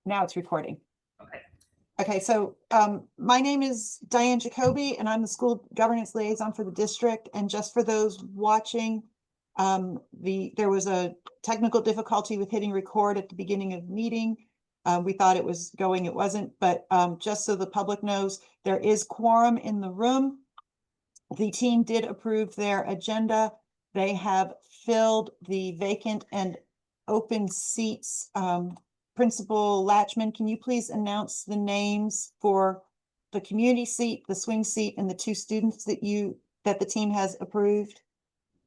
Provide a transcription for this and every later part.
Now it's recording. Okay. Okay, so my name is Diane Jacoby, and I'm the school governance liaison for the district. And just for those watching, there was a technical difficulty with hitting record at the beginning of the meeting. We thought it was going, it wasn't, but just so the public knows, there is quorum in the room. The team did approve their agenda. They have filled the vacant and open seats. Principal Latchman, can you please announce the names for the community seat, the swing seat, and the two students that the team has approved?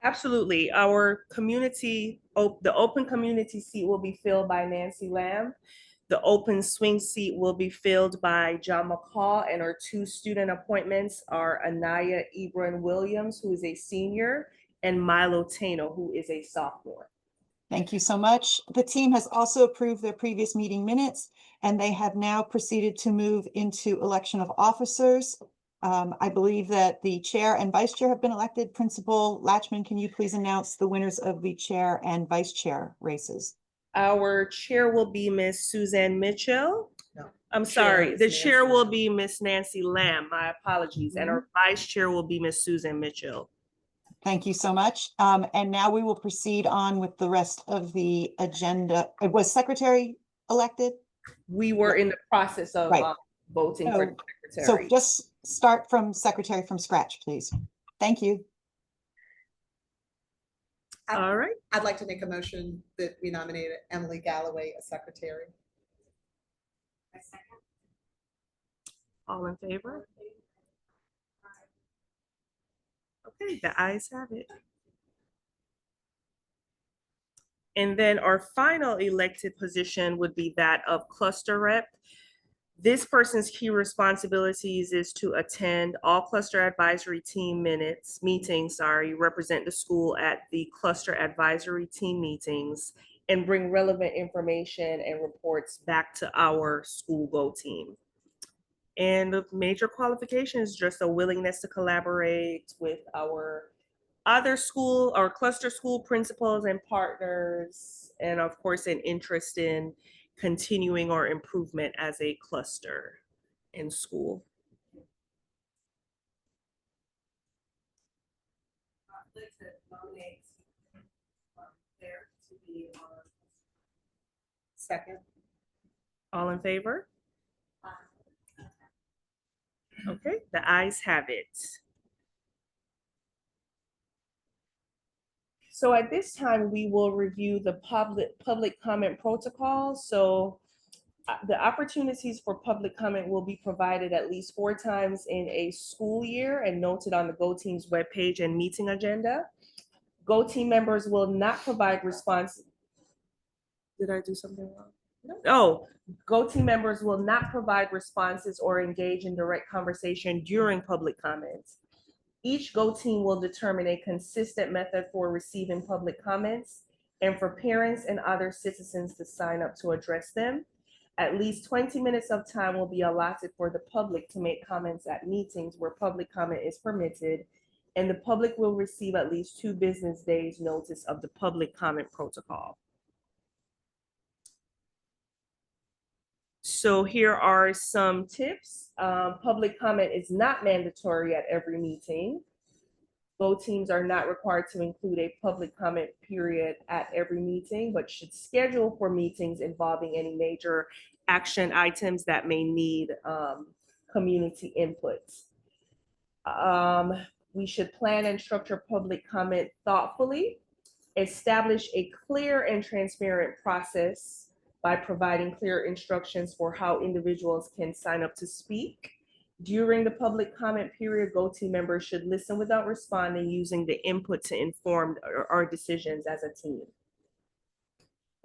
Absolutely. Our the open community seat will be filled by Nancy Lamb. The open swing seat will be filled by John McCall, and our two student appointments are Anaya Ebron Williams, who is a senior, and Milo Tano, who is a sophomore. Thank you so much. The team has also approved their previous meeting minutes, and they have now proceeded to move into election of officers. I believe that the chair and vice chair have been elected. Principal Latchman, can you please announce the winners of the chair and vice chair races? Our chair will be Miss Suzanne Mitchell. No. I'm sorry. The chair will be Miss Nancy Lamb. My apologies. And our vice chair will be Miss Susan Mitchell. Thank you so much. And now we will proceed on with the rest of the agenda. Was secretary elected? We were in the process of voting for secretary. So just start from secretary from scratch, please. Thank you. All right. I'd like to make a motion that we nominate Emily Galloway as secretary. All in favor? Okay, the ayes have it. And then our final elected position would be that of cluster rep. This person's key responsibilities is to attend all cluster advisory team meetings, represent the school at the cluster advisory team meetings, and bring relevant information and reports back to our school go team. And the major qualification is just a willingness to collaborate with our other school or cluster school principals and partners, and of course, an interest in continuing our improvement as a cluster in school. I'd like to nominate there to be on. Second. All in favor? Okay, the ayes have it. So at this time, we will review the public comment protocol. So the opportunities for public comment will be provided at least 4 times in a school year and noted on the Go Team's webpage and meeting agenda. Go Team members will not provide response. Did I do something wrong? No. Oh, Go Team members will not provide responses or engage in direct conversation during public comments. Each Go Team will determine a consistent method for receiving public comments and for parents and other citizens to sign up to address them. At least 20 minutes of time will be allotted for the public to make comments at meetings where public comment is permitted, and the public will receive at least 2 business days notice of the public comment protocol. So here are some tips. Public comment is not mandatory at every meeting. Go teams are not required to include a public comment period at every meeting, but should schedule for meetings involving any major action items that may need community input. We should plan and structure public comment thoughtfully, establish a clear and transparent process by providing clear instructions for how individuals can sign up to speak. During the public comment period, Go Team members should listen without responding, using the input to inform our decisions as a team.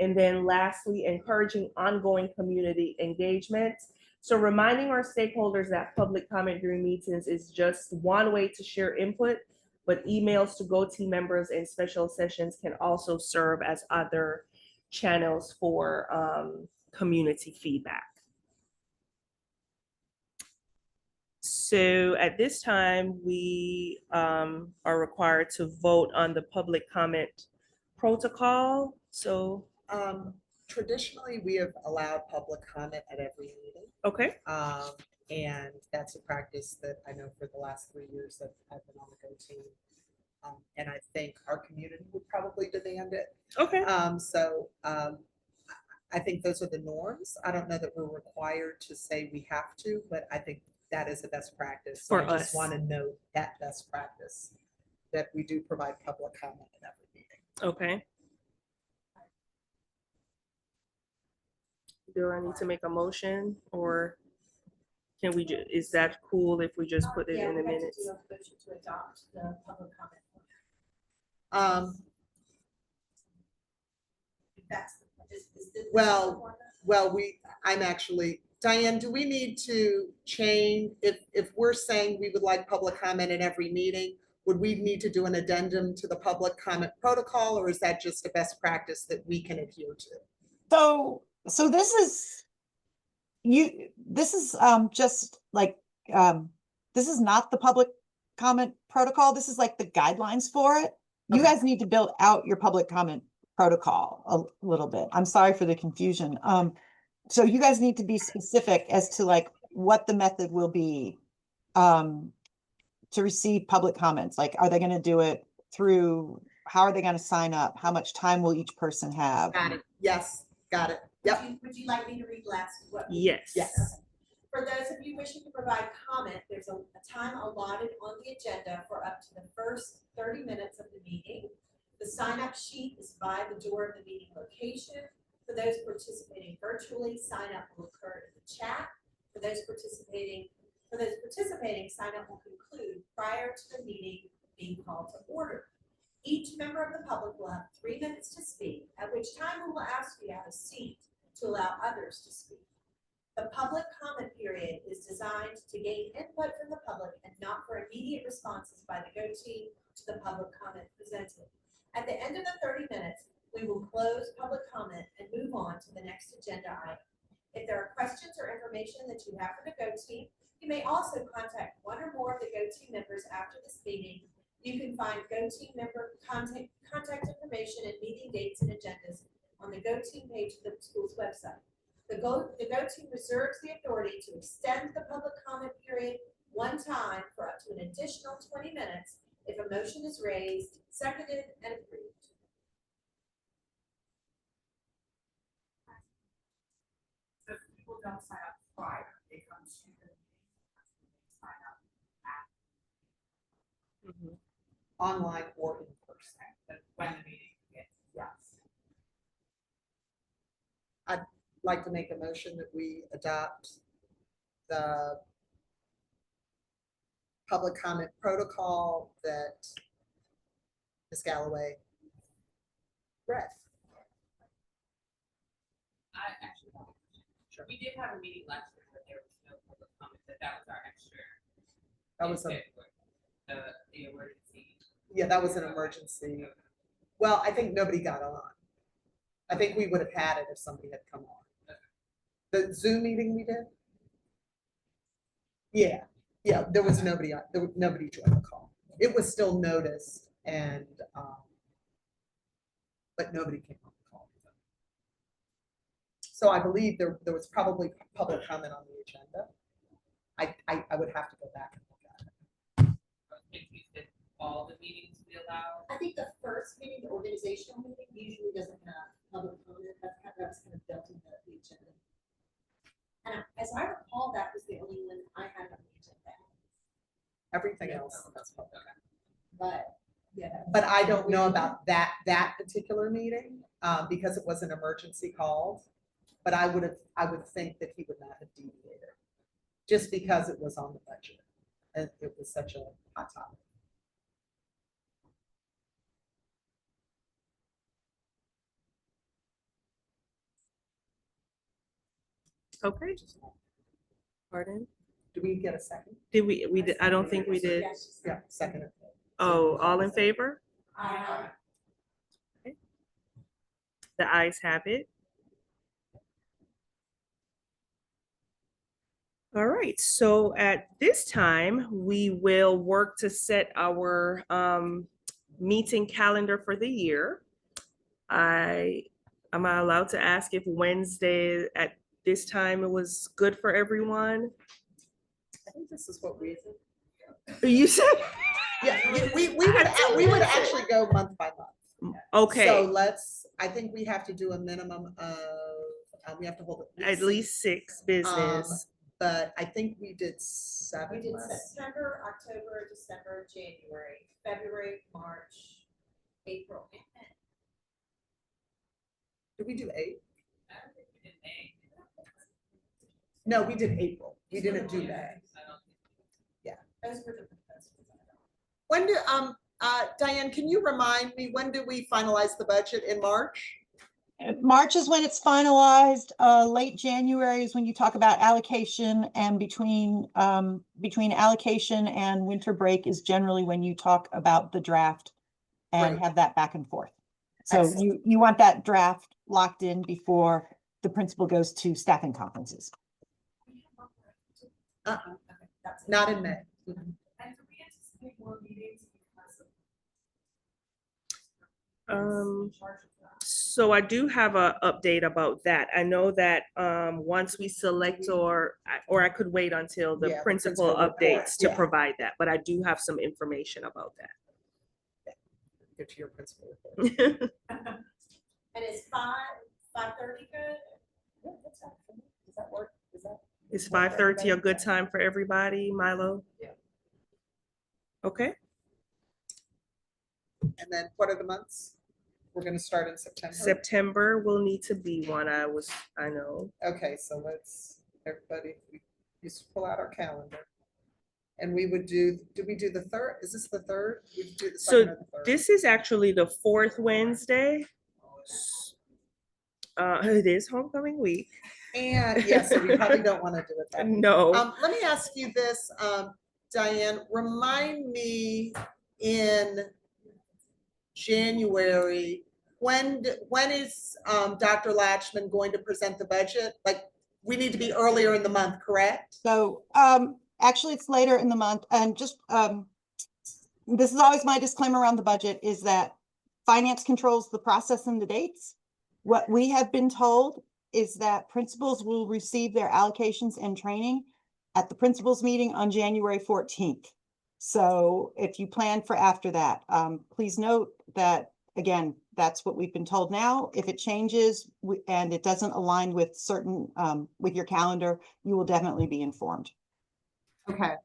And then lastly, encouraging ongoing community engagement. So reminding our stakeholders that public comment during meetings is just one way to share input, but emails to Go Team members and special sessions can also serve as other channels for community feedback. So at this time, we are required to vote on the public comment protocol. So Traditionally, we have allowed public comment at every meeting. Okay, And that's a practice that I know for the last 3 years that I've been on the Go team. And I think our community would probably demand it. okay. I think those are the norms. I don't know that we're required to say we have to, but I think that is a best practice. So For I just us. want to note that best practice, that we do provide public comment at every meeting. Okay. Do I need to make a motion, or can we is that cool if we just put it Yeah, in the we have to minutes? do a motion to adopt the public comment. If that's, is this Well, the format? Well, I'm actually, Diane, do we need to change, if we're saying we would like public comment in every meeting, would we need to do an addendum to the public comment protocol, or is that just a best practice that we can adhere to? So this is just like, this is not the public comment protocol. This is like the guidelines for it. You Okay. guys need to build out your public comment protocol a little bit. I'm sorry for the confusion. So you guys need to be specific as to like what the method will be to receive public comments. Like, are they going to do it through, how are they going to sign up? How much time will each person have? Got it. Yes, got it. Yep. Would you like me to read last? What? Yes. Yes. For those of you wishing to provide comment, there's a time allotted on the agenda for up to the first 30 minutes of the meeting. The sign-up sheet is by the door of the meeting location. For those participating virtually, sign-up will occur in the chat. For those participating, sign-up will conclude prior to the meeting being called to order. Each member of the public will have 3 minutes to speak, at which time we will ask you to have a seat to allow others to speak. The public comment period is designed to gain input from the public and not for immediate responses by the Go team to the public comment presented. At the end of the 30 minutes, we will close public comment and move on to the next agenda item. If there are questions or information that you have for the Go team, you may also contact one or more of the Go team members after this meeting. You can find Go team member contact information and meeting dates and agendas on the Go team page of the school's website. The Go team reserves the authority to extend the public comment period one time for up to an additional 20 minutes if a motion is raised, seconded, and approved. So if people don't sign up prior, they come to the meeting, sign up at, Mhm. Online or in person. but when the meeting begins. Yes. I'd like to make a motion that we adopt the public comment protocol that Ms. Galloway read. I actually have a question. Sure. We did have a meeting last year where there was no public comment, but that was our extra. That was the emergency. Yeah, that was an emergency. Well, I think nobody got on. I think we would have had it if somebody had come on. The Zoom meeting we did? Yeah, there was nobody on, nobody joined the call. It was still noticed and, but nobody came on the call. So I believe there was probably public comment on the agenda. I would have to go back and look at it. I was thinking that all the meetings be allowed. I think the first meeting, the organizational meeting, usually doesn't have public comment. That's kind of built into the agenda. And as I recall, that was the only one I had on the agenda. Everything else, that's public. But yeah. But I don't know about that particular meeting, because it was an emergency call. But I would think that he would not have deviated, just because it was on the budget and it was such a hot topic. Okay. Pardon? Do we get a second? Did we did, I don't think we did. Yes. Yeah, second. Oh, all in favor? I The ayes have it. All right, so at this time, we will work to set our meeting calendar for the year. I Am I allowed to ask if Wednesday at this time it was good for everyone? I think this is what we, You said, yeah, we would actually go month by month. So okay, I think we have to do a minimum of, we have to hold at least 6 business. But I think we did We 7 did last. September, October, December, January, February, March, April, and May. Did we do 8? No, we did April. We didn't do May. Those were the proposals. When do, Diane, can you remind me, when do we finalize the budget in March? March is when it's finalized. Late January is when you talk about allocation, and between allocation and winter break is generally when you talk about the draft and Right. have that back and forth. So Excellent. you want that draft locked in before the principal goes to staffing conferences. Not in May. And do we anticipate more meetings because of? Charge of that? So I do have a update about that. I know that once we select or I could wait until the Yeah, the principal principal report, updates to yeah. provide that, but I do have some information about Get to your principal report. that. And is 5:30 good? Yeah, that's fine. Does that work? Is that? Is 5:30 a good time for everybody, Milo? Yeah. Okay, And then what are the months? We're gonna start in September. September will need to be one. I know. Okay, so let's, everybody, we just pull out our calendar. And we would do we do the 3rd? Is this the 3rd? We do the So 2nd or the 3rd? this is actually the 4th Wednesday. It is homecoming week. And yeah, so we probably don't want to do it that way. No. Let me ask you this, Diane, remind me in January, when is Dr. Latchman going to present the budget? Like, we need to be earlier in the month, correct? So actually it's later in the month, and just this is always my disclaimer around the budget, is that finance controls the process and the dates. What we have been told is that principals will receive their allocations and training at the principals meeting on January 14th. So if you plan for after that, please note that, again, that's what we've been told now. If it changes and it doesn't align with certain, with your calendar, you will definitely be informed. Okay.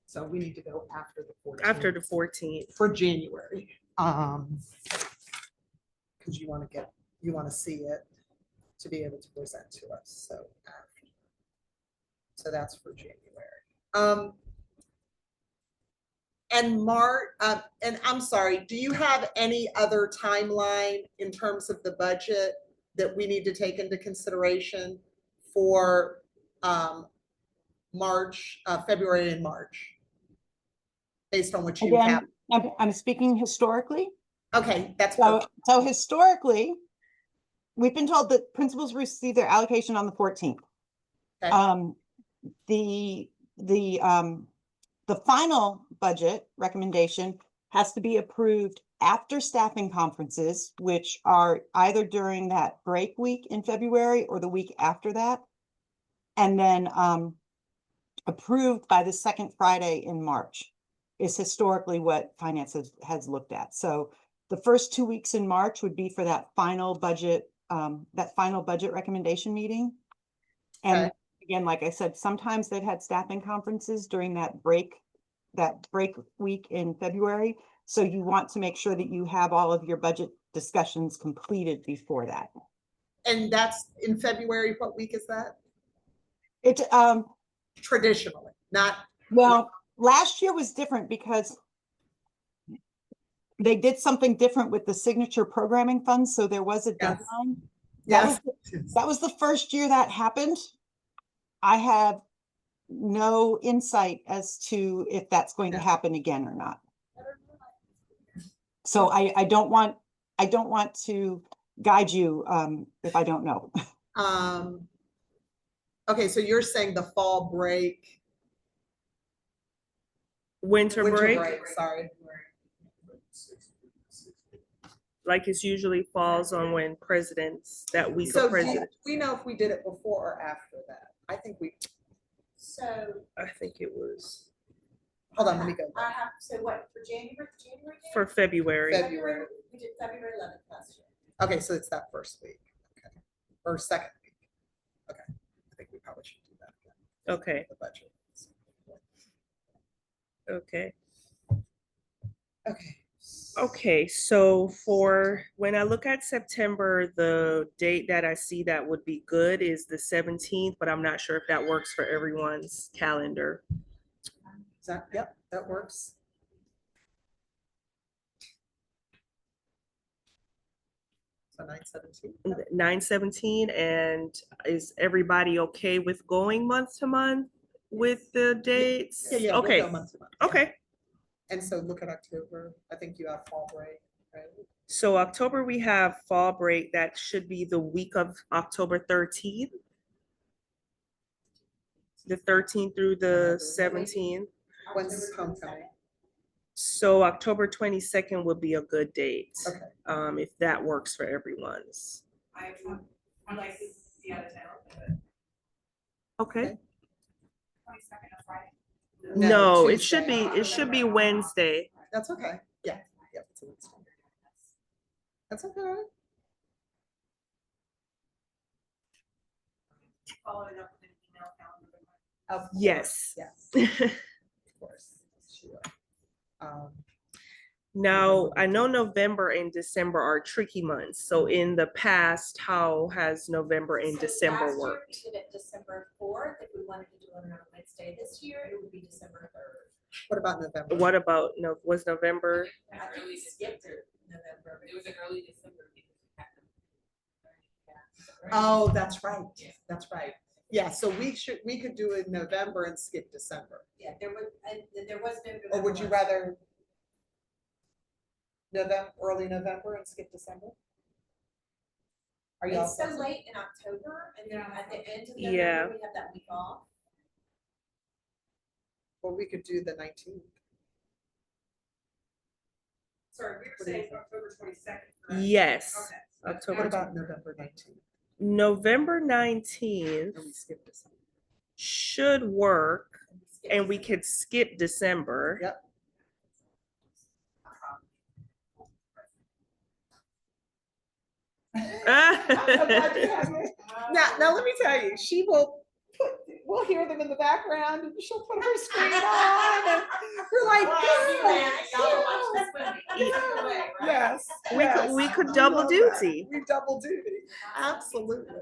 So we need to go after the 14th. After the 14th. For January. Because you want to see it to be able to present to us. So that's for January. And Mark, and I'm sorry, do you have any other timeline in terms of the budget that we need to take into consideration for March, February and March? Based on what you have. Again, I'm speaking historically. Okay, that's So, perfect. so historically, we've been told that principals receive their allocation on the 14th. Okay. The final budget recommendation has to be approved after staffing conferences, which are either during that break week in February or the week after that. And then approved by the second Friday in March is historically what finance has looked at. So the first 2 weeks in March would be for that final budget recommendation meeting. And Okay. again, like I said, sometimes they've had staffing conferences during that break week in February. So you want to make sure that you have all of your budget discussions completed before that. And that's in February. What week is that? It Traditionally, not. well, last year was different because they did something different with the signature programming funds. So there was a Yes. deadline. Yes. That was the first year that happened. I have no insight as to if that's going to happen again or not. So I don't want to guide you if I don't know. Okay, so you're saying the fall break. Winter break. Sorry. like it's usually falls on when presidents, that week So of do presidents. we know if we did it before or after that? I think we, So I think it was hold on, let me go. I have, so what, for January date? for February. February. We did February 11th last year. Okay, so it's that first week. Okay. Or second week. Okay. I think we probably should do that again. Okay, The budget. okay. Okay. Okay, so for when I look at September, the date that I see that would be good is the 17th, but I'm not sure if that works for everyone's calendar. Is that, yep, that works. So 9/17. 9/17, and is everybody okay with going month to month with the dates? Yeah, we'll Okay, go month to month. Yeah. okay. And so look at October. I think you have fall break, right? So October, we have fall break. That should be the week of October 13th. The 13th through the 17th. When's October homecoming? 22nd. So October 22nd would be a good date. Okay. If that works for everyone's. I like to be out of town, but Okay. 22nd of Friday. No, Tuesday. it should be Wednesday. That's okay. Yeah, yeah. It's a Wednesday. That's okay. Following up with an email calendar. Of course, Yes. Yes, of course. Sure. Now, I know November and December are tricky months. So in the past, how has November and So December last year worked? We did it December 4th. If we wanted to do it on a Wednesday this year, it would be December 3rd. What about November? What about, was November? I think we skipped it November. It was an early December. Oh, that's right. That's right. Yeah, so we could do it in November and skip December. Yeah, there was, and there was no. Or would you November. rather November, early November and skip December? Are you? It's so late in October and then at the end of Yeah. November, we have that week off. Well, we could do the 19th. Sorry, we were What do you saying think? October 22nd. Yes. Okay. October. What about November 19th? November 19th And we skip December. should work, And we skip and we December. could skip December. Yep. Now let me tell you, we'll hear them in the background and she'll put her screen on and we're like, yes. We could double love that. duty. We double duty, absolutely.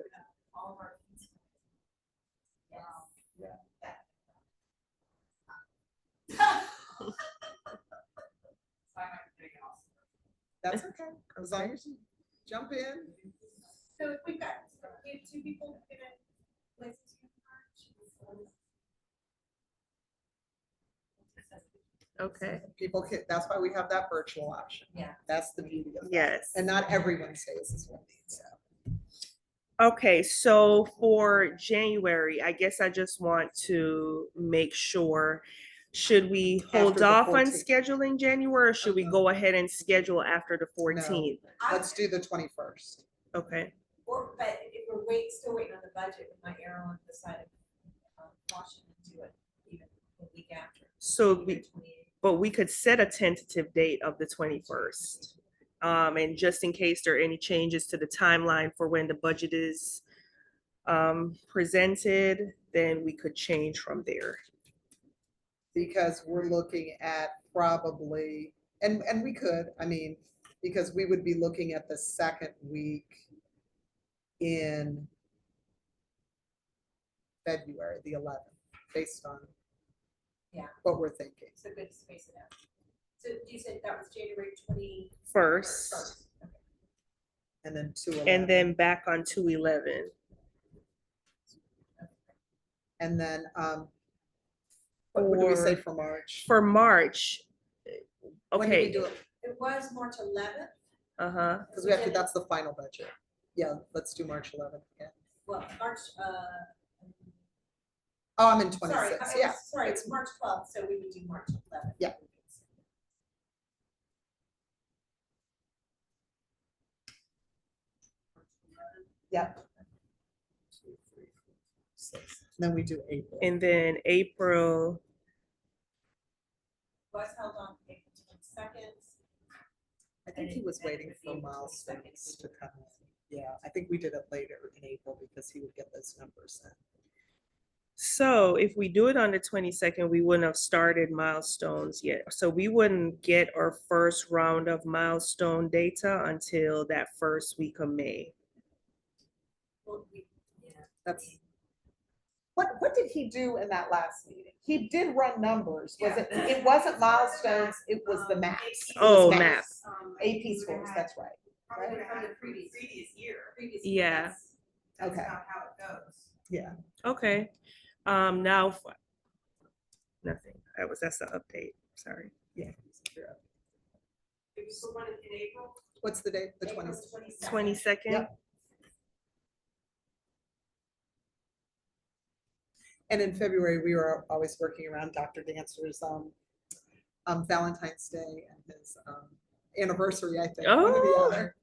That's okay, as long as you jump in. So if we've got, we have two people gonna listen to Okay, People can, that's why we have that virtual option. Yeah. That's the beauty of that. yes. And not every Wednesday is what needs, so. Okay, so for January, I guess I just want to make sure, should we hold After the off on 14th. scheduling January, or should we go ahead and schedule after the 14th? Let's do the 21st. Okay, Or, but if we're still waiting on the budget, we might err on the side of Washington, do it even the week after. so January 28th. but we could set a tentative date of the 21st. And just in case there are any changes to the timeline for when the budget is presented, then we could change from there. Because we're looking at probably, and we could, I mean, because we would be looking at the second week in February, the 11th, based on Yeah. what we're thinking. So good to space it out. So you said that was January 21st. First, And then 2/11. and then back on 2/11. And then, what do we say for March? For March, When do we okay, do it? It was March 11th. uh-huh, Because we have to, that's the final budget. Yeah, let's do March 11th. Yeah. Well, March, Oh, I'm in sorry, 26, I yeah. was, sorry, it's March 12th, so we would do March 11th. Yeah. Yep. 2, 3, 4, 6. Then we do April. And then April, Was held on April 22nd. I think he was waiting for milestones to come in. Yeah, I think we did it later in April because he would get those numbers in. so if we do it on the 22nd, we wouldn't have started milestones yet. So we wouldn't get our first round of milestone data until that first week of May. That's. What did he do in that last meeting? He did run numbers. Was it, it wasn't milestones, it was the maps. It was Oh, maps. map. AP scores, that's right. Probably From the previous year. Yeah. That's Okay. not how it goes. Yeah. Okay. Now, nothing. That's the update. Sorry. Yeah. It was the one in April. What's the date? The April 20th. 22nd. Yep. And in February, we were always working around Dr. Dancer's Valentine's Day and his anniversary, I think. One or the Oh. other.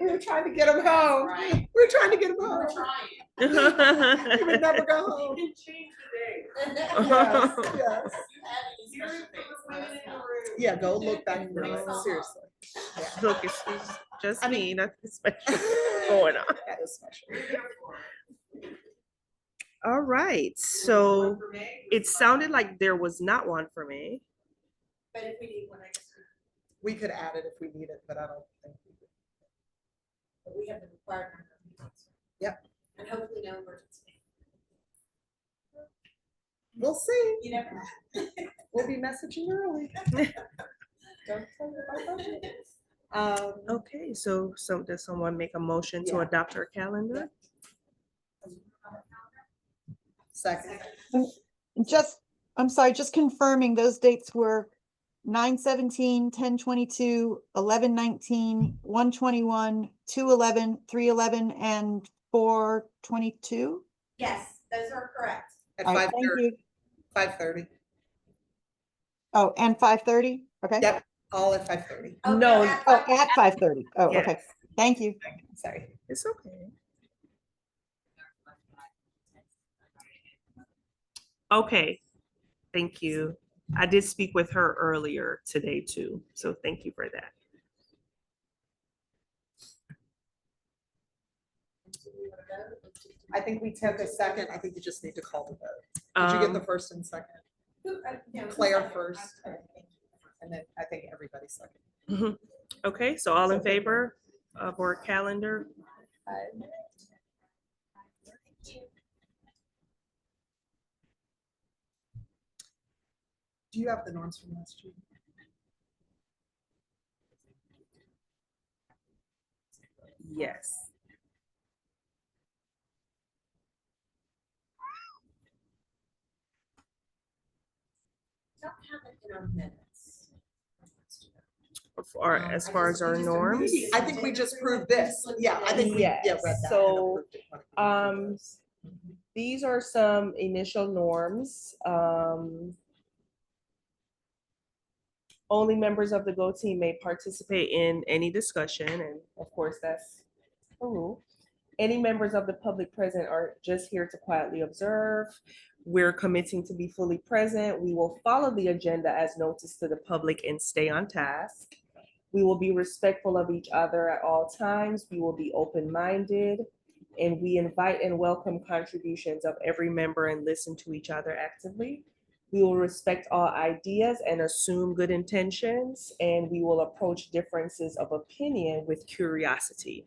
We were trying to get him home. Right. We were trying to get him We were home. trying. He would never go home. You can change the date. Yes, yes. You have any Here's special for dates, the let women us in know. the room. Yeah, go look back through Bring it, us all seriously. Yeah. Look, it's just I mean- me, nothing special going on. That is special. We're here for it. All right. So it sounded like there was not one for me. But if we need one, I guess We could add it if we need it, but I don't think we would. but we have the required number of meetings. Yep. And hopefully no emergency. We'll see. You never know. We'll be messaging early. Don't tell me about budget. Okay, so does someone make a motion to Yeah. adopt our calendar? Second. I'm sorry, just confirming those dates were 9/17, 10/22, 11/19, 1/21, 2/11, 3/11, and 4/22. Yes, those are correct. At All right, thank 5:30. you. 5:30. Oh, and 5:30? Okay. Yep, all at 5:30. Oh, No. at Oh, 5:30. at 5:30. Oh, Yes. okay. Thank you. Sorry. It's okay. Okay, thank you. I did speak with her earlier today too, so thank you for that. I think we took a second. I think you just need to call the vote. Did you get the first and second? No, Claire second. first. Okay, thank you. And then I think everybody second. Okay, so all in favor of our calendar? Do you have the norms from last year? Yes. Don't have it in our minutes. As far as our norms? I think we just proved this. Yeah, I think we read Yes, that. and so, approved it when it came through this. These are some initial norms. Only members of the GO team may participate in any discussion, and of course, that's a rule. Any members of the public present are just here to quietly observe. We're committing to be fully present. We will follow the agenda as noticed to the public and stay on task. We will be respectful of each other at all times. We will be open-minded, and we invite and welcome contributions of every member and listen to each other actively. We will respect all ideas and assume good intentions, and we will approach differences of opinion with curiosity.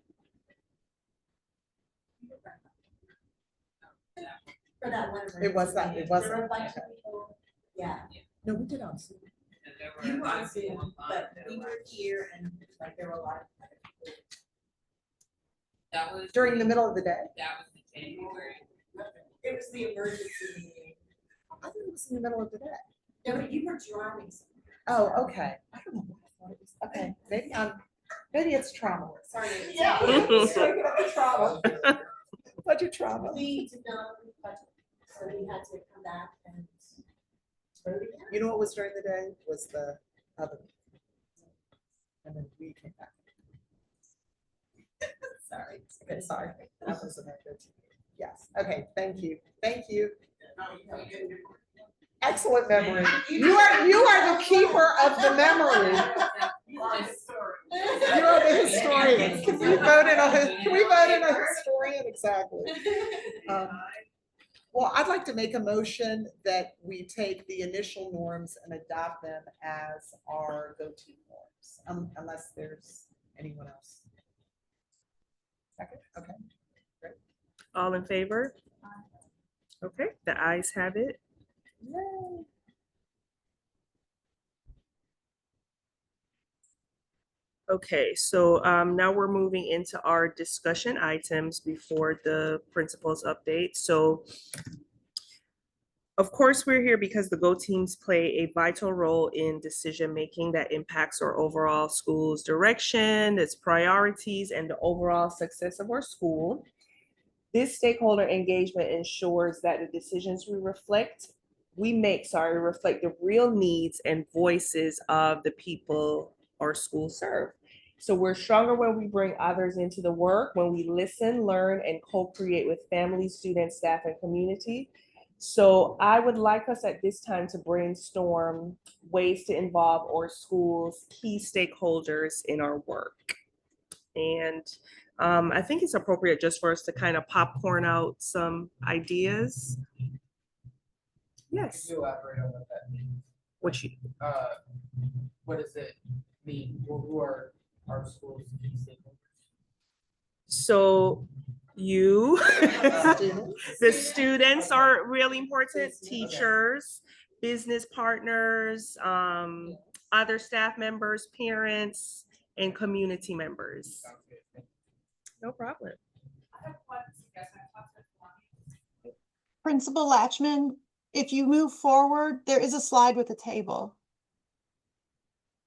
For that one. It was that, it There wasn't. were a bunch of people, yeah. No, we did on Zoom. You were on Zoom, but we were here and like there were a lot of other people. That was. During the middle of the day. That was the January. It was the emergency meeting. I think it was in the middle of the day. No, but you were driving somewhere. Oh, okay. I don't know why I thought it was, okay, maybe it's trauma. Sorry. Yeah. Straighten up the trauma. Budget trauma. We did not approve budget, so we had to come back and. vote again. You know what was during the day? Was the other. And then we came back. Sorry. Okay, sorry. That wasn't a good. Yes, okay, thank you. Thank you. Excellent memory. You are the keeper of the memory. You are a historian. You are the historian. Can we vote in a historian? Exactly. Well, I'd like to make a motion that we take the initial norms and adopt them as our go-to norms, unless there's anyone else. Second, okay. All in favor? Okay, the ayes have it. Yay. Okay, so now we're moving into our discussion items before the principal's update. So of course, we're here because the GO teams play a vital role in decision-making that impacts our overall school's direction, its priorities, and the overall success of our school. This stakeholder engagement ensures that the decisions we reflect the real needs and voices of the people our schools serve. So we're stronger when we bring others into the work, when we listen, learn, and co-create with families, students, staff, and community. So I would like us at this time to brainstorm ways to involve our school's key stakeholders in our work. And I think it's appropriate just for us to kind of popcorn out some ideas. Yes. Could you elaborate on what that means? What does it mean? Who are our school's key stakeholders? So you, Students. the students are really important, teachers, business partners, other staff members, parents, and community members. Sounds good. Thank No problem. I have one suggestion. I talked to Lonnie. Principal Latchman, if you move forward, there is a slide with a table.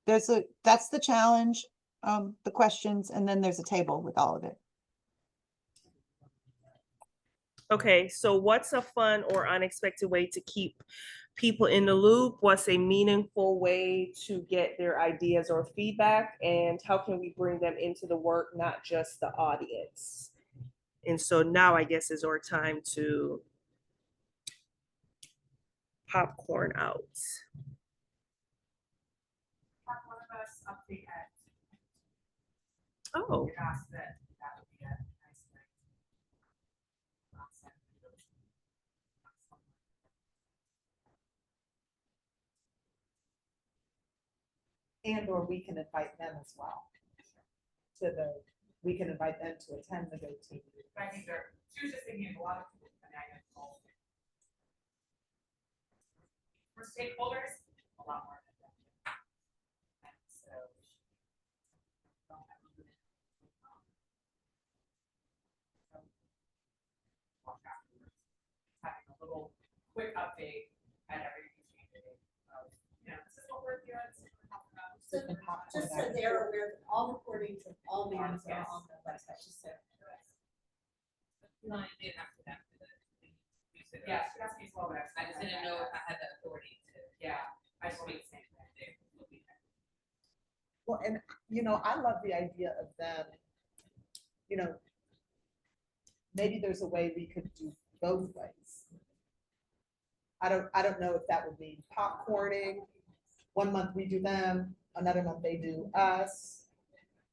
That's the challenge, the questions, and then there's a table with all of it. Okay, so what's a fun or unexpected way to keep people in the loop? What's a meaningful way to get their ideas or feedback? And how can we bring them into the work, not just the audience? And so now I guess is our time to popcorn out. Have one of us update at. Oh, We asked that would be a nice thing. And or we can invite them as well. We can invite them to attend the GO team. I think she was just thinking of a lot of people. For stakeholders, a lot more. Than that. And so. Having a little quick update at every meeting of, this is what we're doing. This is what we're talking about. So just so they're aware that all recordings of all meetings are on the website, just so. No, I didn't have to that for the. Yeah, she asked me as well, but I just didn't know if I had the authority to. Yeah, I just want to say that. Well, and I love the idea of them, maybe there's a way we could do both ways. I don't know if that would mean popcorning. 1 month we do them, another month they do us.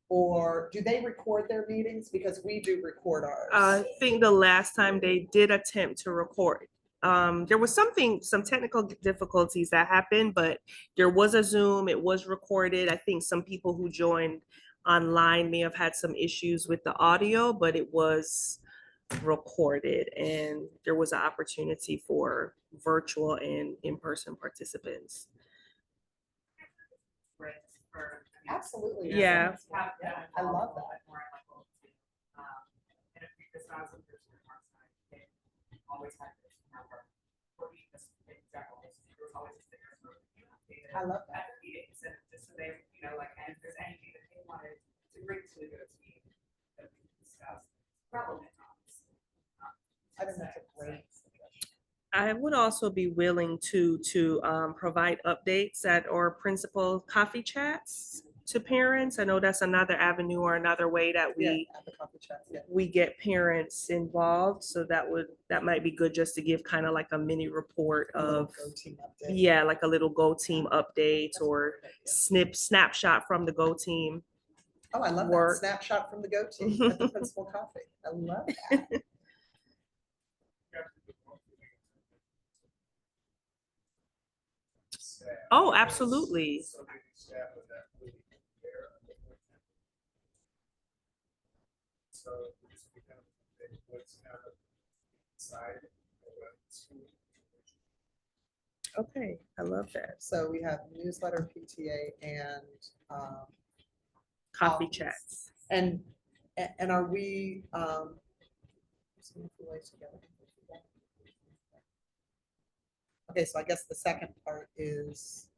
Or do they record their meetings? Because we do record ours. I think the last time they did attempt to record, there was some technical difficulties that happened, but there was a Zoom, it was recorded. I think some people who joined online may have had some issues with the audio, but it was recorded and there was an opportunity for virtual and in-person participants. Absolutely. Yeah. I love that. I love that. Just so they, and if there's anything that they wanted to bring to the GO team that we can discuss, relevant topics. I think that's a great suggestion. I would also be willing to provide updates at our principal coffee chats to parents. I know that's another avenue or another way that Yeah, at the coffee chats, yeah. we get parents involved. So that might be good just to give kind of like a mini report A little of, Go team update. yeah, like a little Go Team update or snapshot from the Go Team. Oh, I love that work. snapshot from the Go team at the principal coffee. I love that. Oh, absolutely. Okay, I love that. So we have newsletter, PTA, and Coffee Oh. chats. and are we okay, so I guess the second part is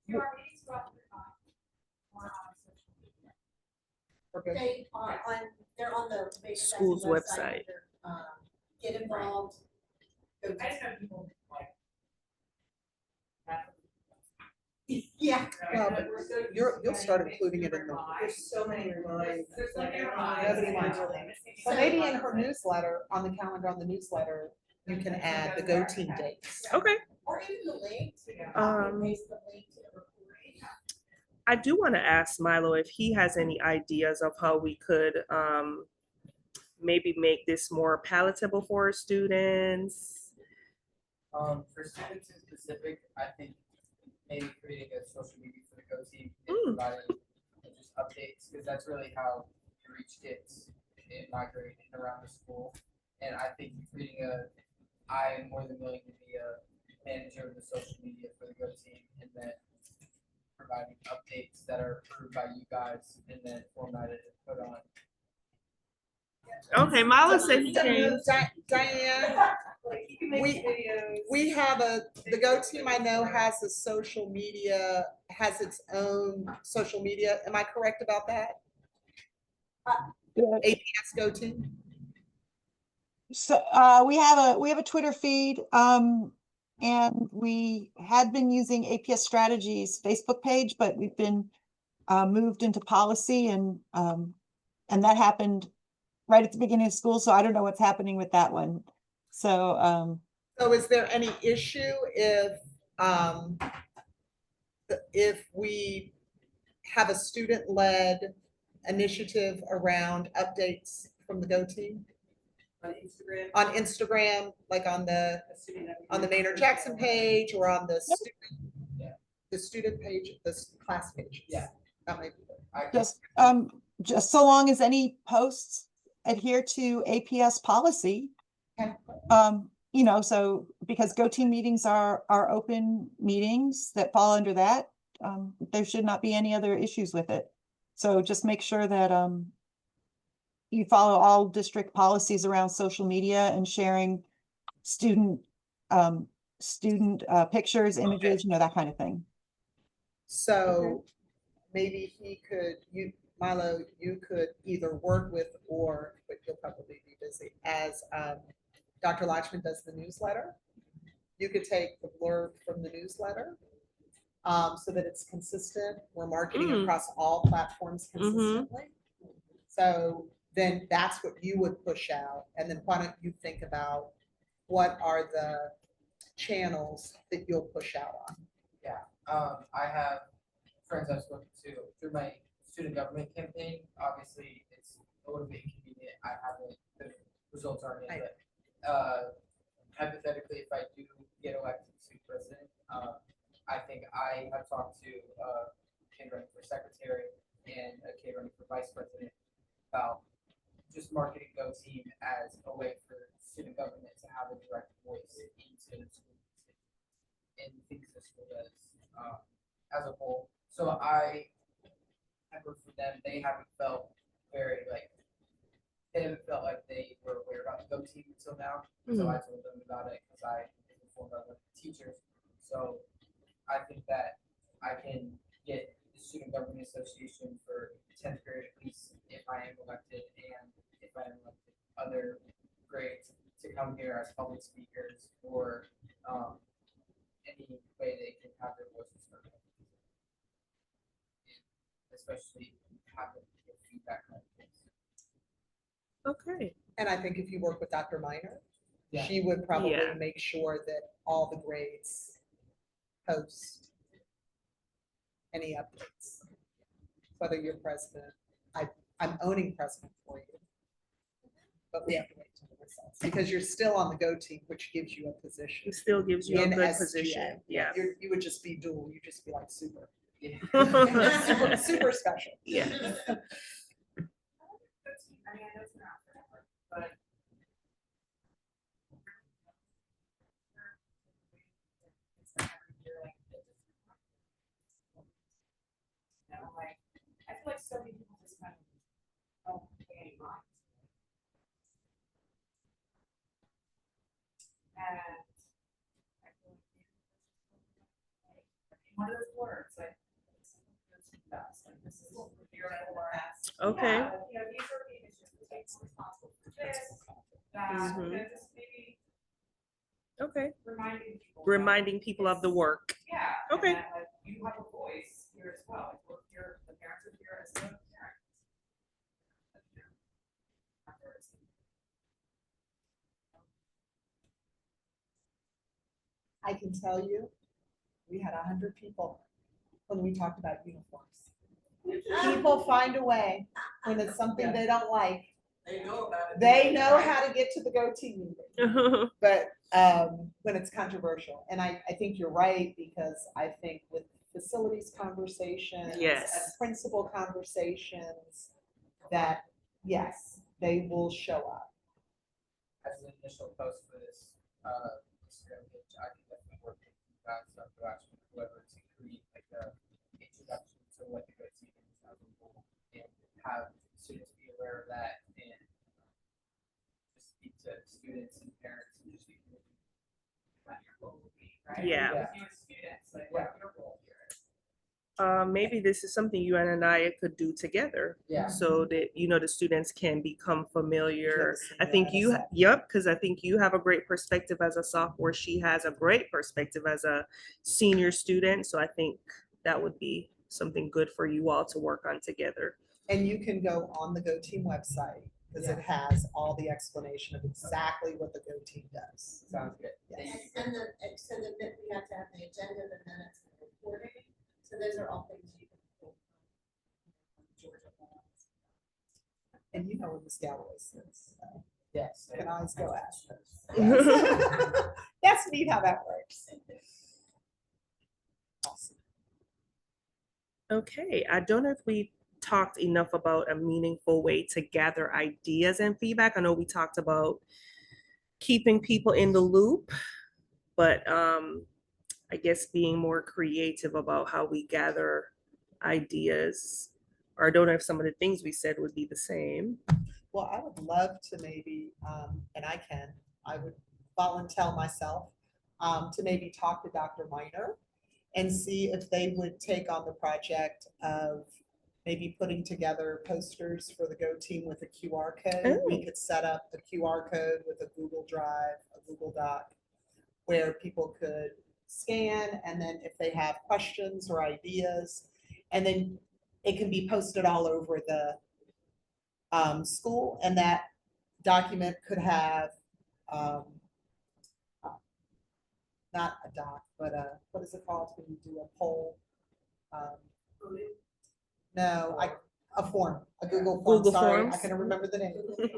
You are meetings throughout the time. Or on social media. we're good. They are on, they're on the Maynard Jackson School's website. under, Get involved. Go I just know people like. Yeah. Well, but you'll start including it in the. There's so many reminders. There's like a Nobody wants reminder. to. So maybe in her newsletter, on the calendar on the newsletter, you can add the Go team dates. Okay. Or even the link. Um, Paste the link to the recording. I do want to ask Milo if he has any ideas of how we could maybe make this more palatable for our students. For students in specific, I think maybe creating a social media for the Go team and providing just updates, because that's really how you reach kids in my grade and around the school. And I think I am more than willing to be a manager of the social media for the Go team, and then providing updates that are approved by you guys and then formatted and put on. Okay, Milo said he can. Diane, Like you can make videos. we have the Go team I know has a social media, has its own social media. Am I correct about that? APS Go team? So we have a Twitter feed, and we had been using APS Strategies Facebook page, but we've been moved into policy, and that happened right at the beginning of school. So I don't know what's happening with that one. So So is there any issue if we have a student-led initiative around updates from the Go team? On Instagram, like on the Maynard Jackson page or on the student page, the class page? Yeah. That might be good. just so long as any posts adhere to APS policy. Okay. You know, so because Go team meetings are open meetings that fall under that, there should not be any other issues with it. So just make sure that you follow all district policies around social media and sharing student pictures, images, you know, that kind of thing. So maybe Milo, you could either work with, but you'll probably be busy, as Dr. Latchman does the newsletter. You could take the blurb from the newsletter so that it's consistent. We're marketing across all platforms consistently. So then that's what you would push out. And then why don't you think about what are the channels that you'll push out on? Yeah, I have friends I've spoken to through my student government campaign. Obviously, it's a little bit inconvenient. The results aren't in, but hypothetically, if I do get elected to president, I think I have talked to a kid running for secretary and a kid running for vice president about just marketing Go team as a way for student government to have a direct voice into the school and things the school does as a whole. So I worked with them. They haven't felt like they were aware about the Go team until now. So I told them about it because I was informed by one of the teachers. So I think that I can get the Student Government Association for 10th grade at least if I am elected, and if I am elected other grades to come here as public speakers or any way they can have their voices heard. especially having feedback on things. Okay. And I think if you work with Dr. Minor, Yeah. she would probably Yeah. make sure that all the grades post any updates. Whether you're president, I'm owning president for you. But we have to wait till the results, because you're still on the go team, which gives you a position. It still gives you a in good SGA. position. Yeah. You would just be dual, you'd just be like super, Yeah. super, super special. Yeah. I mean, I know it's not forever, but. It's not every year, like, you know, like, I feel like so many people just kind of don't pay any mind. And I feel like one of those words, like, like this is what we're here for. Okay. Yeah, you know, these are people just responsible for this, that, you know, just maybe Okay. reminding people of the work. Yeah. Okay. And that, like, you have a voice here as well. Like, we're here, the parents are here as the parents. I can tell you, we had 100 people when we talked about uniforms. People find a way when it's something they don't like. They know about it. They know how to get to the go-to meeting. But when it's controversial, and I think you're right, because I think with facilities conversations and Yes. principal conversations, that yes, they will show up. As an initial post for this, Instagram page, I can definitely work with you guys, actually, whoever, to create like a introduction to what the good team is as a whole, and have students be aware of that, and just speak to students and parents, and just be. What your goal would be, right? Yeah. With you as students, like, what your goal here is. Maybe this is something you and I could do together. Yeah. So that, you know, the students can become familiar. Yes, I think you, yeah. yep, because I think you have a great perspective as a sophomore. She has a great perspective as a senior student. So I think that would be something good for you all to work on together. And you can go on the Go Team website, because it has all the explanation of exactly what the Go Team does. Sounds good. Yes. And so the, we have to have the agenda, the minutes, and the recording, so those are all things you can pull from Georgia laws. And you know where Ms. Galloway sits. So Yes. you can always go ask her. Yes. That's neat how that works. Awesome. Okay, I don't know if we talked enough about a meaningful way to gather ideas and feedback. I know we talked about keeping people in the loop, but I guess being more creative about how we gather ideas. Or I don't know if some of the things we said would be the same. Well, I would love to maybe, and I would volunteer myself to maybe talk to Dr. Minor and see if they would take on the project of maybe putting together posters for the Go Team with a QR code. We could set up a QR code with a Google Drive, a Google Doc, where people could scan, and then if they have questions or ideas, and then it can be posted all over the school, and that document could have not a doc, but what is it called when you do a poll? No, a form, a Google form. Google Sorry, Forms? I couldn't remember the name.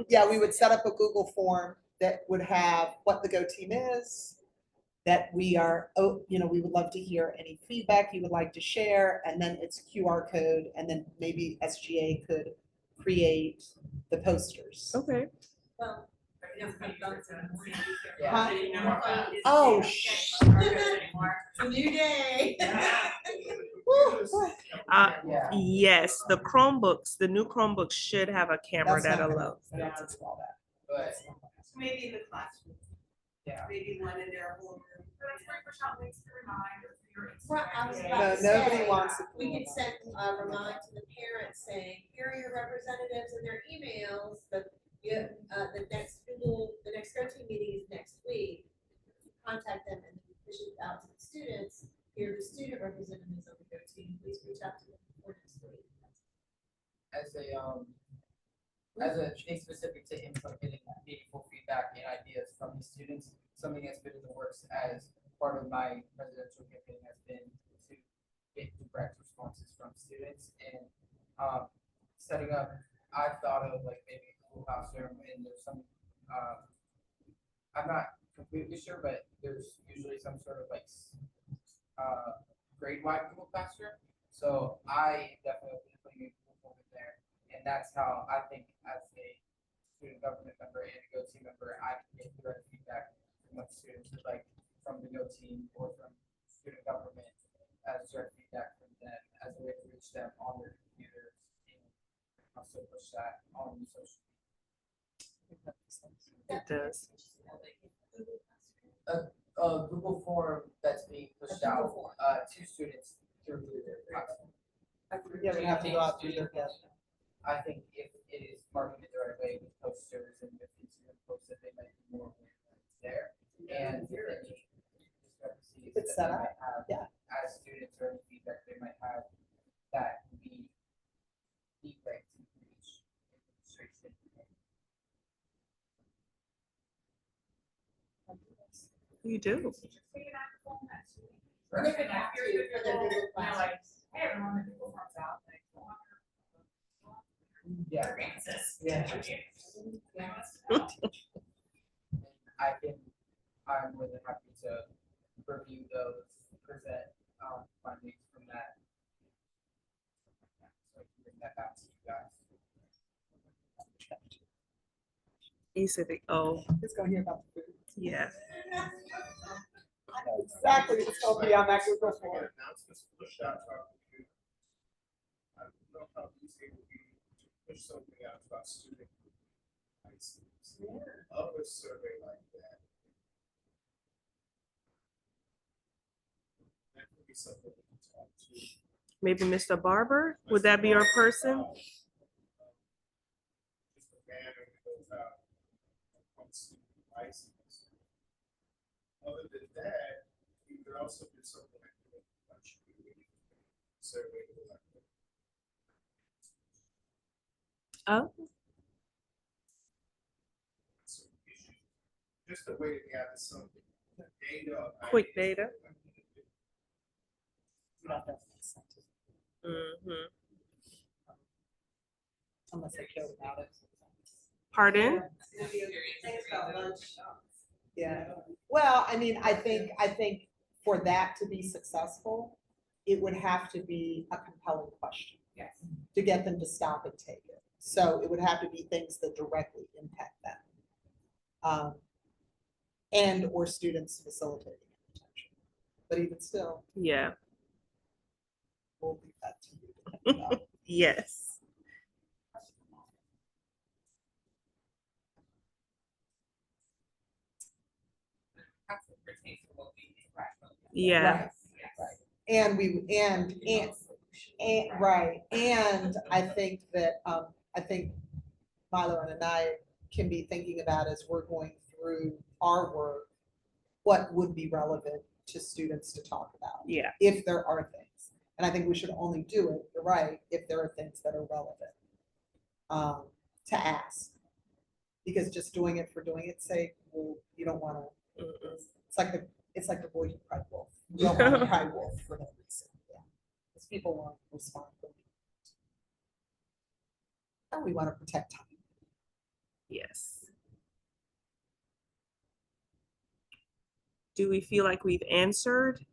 Yeah, we would set up a Google form that would have what the Go Team is, that we are, we would love to hear any feedback you would like to share, and then it's QR code, and then maybe SGA could create the posters. Okay. Well, Huh? Oh, Oh, it's a new day. Yeah. Yes, the Chromebooks, the new Chromebooks should have a camera That's that not gonna- allows. I don't install that. But, Maybe in the classroom, yeah. maybe one in their whole room. But it's like for shop links to remind or for your Right, I was Instagram. about to No, nobody say, wants to. we could send a remind to the parents saying, here are your representatives and their emails, but the next Go Team meeting is next week. Contact them and push it out to the students. Here are the student representatives of the Go Team. Please reach out to them before next week. something that's been in the works as part of my presidential campaign has been to get direct responses from students and setting up. I've thought of like maybe a Google Classroom, and there's some. I'm not completely sure, but there's usually some sort of like grade-wide Google Classroom. So I definitely will be putting a Google form in there, and that's how I think as a student government member and a Go team member, I can get direct feedback from what students would like from the Go team or from student government as direct feedback from them as a way to reach them on their computers and also push that on social media. It does. A Google form that's being pushed out to students through their platform. Yeah, we have to go out through their head. I think if it is marketed the right way with posters and with Instagram posts, that they might be more aware that it's there. And any discrepancies It's that set they up, might have yeah. as students or any feedback they might have, that would be the right to reach administration. You do. We're gonna have to for the Google They're Classroom. like, hey, everyone, the Google Forms out, like, go on Yeah. your grievances. Yeah. I'm more than happy to review those, present findings from that. So I can bring that back to you guys. You said, oh, It's gonna hear about the food. yeah. I know exactly what's gonna be on that Google form. Announcements pushed out to our community. I don't know how easy it would be to push something out to our student. Of a survey like that. That could be something we can talk to. Maybe Mr. Barber, would that be our person? Just a banner that goes out on student devices. Other than that, you could also do something like a survey. Oh, Just a way to gather some data. quick data. Mm-hmm. Unless they care about it. Pardon? Things about lunch. Yeah, well, I mean, I think for that to be successful, it would have to be a compelling question. Yes. To get them to stop and take it. So it would have to be things that directly impact them. And or students facilitating it. But even still, Yeah. we'll leave that to you to think about. Yes. Absolutely pertains to what we rational. Yeah. Right, right. And we, and right, and I think that, I think Milo and I can be thinking about as we're going through our work, what would be relevant to students to talk about, Yeah. if there are things. And I think we should only do it, you're right, if there are things that are relevant to ask. Because just doing it for doing its sake, well, you don't wanna, it's like the boy who cried wolf. You don't wanna cry wolf for no reason, yeah. Because people want to respond. And we wanna protect time. Yes. Do we feel like we've answered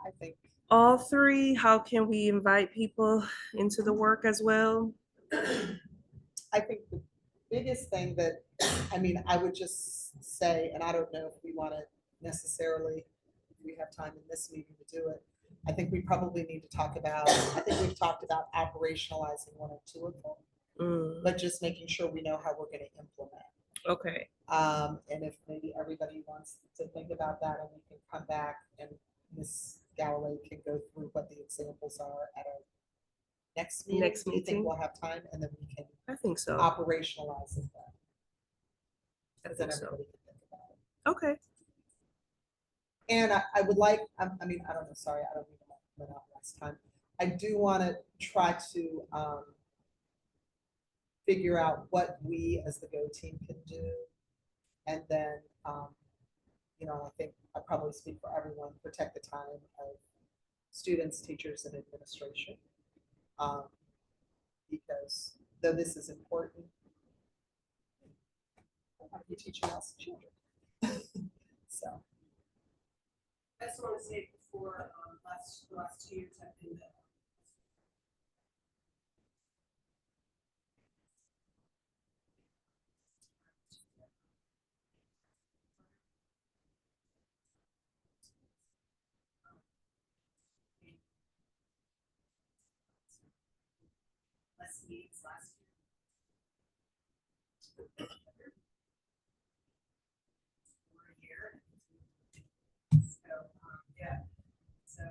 I think, all three? How can we invite people into the work as well? I think the biggest thing that, I mean, I would just say, and I don't know if we wanna necessarily, if we have time in this meeting to do it. I think we probably need to talk about, I think we've talked about operationalizing one or two of them, but just making sure we know how we're gonna implement. Okay. And if maybe everybody wants to think about that, and we can come back and Ms. Galloway can go through what the examples are at our next meeting. Next Do you think meeting. we'll have time, and then we can I think so. operationalize it then? I Because then think so. everybody can think about it. Okay. And I would like, I mean, I don't know, sorry, I don't need to monopolize time. I do want to try to figure out what we as the Go team can do. And then you know, I think I probably speak for everyone, protect the time of students, teachers, and administration. Because though this is important, I want to be teaching us children. So. I just want to say before, the last 2 years have been the less meetings last year. For a year. So, yeah. So,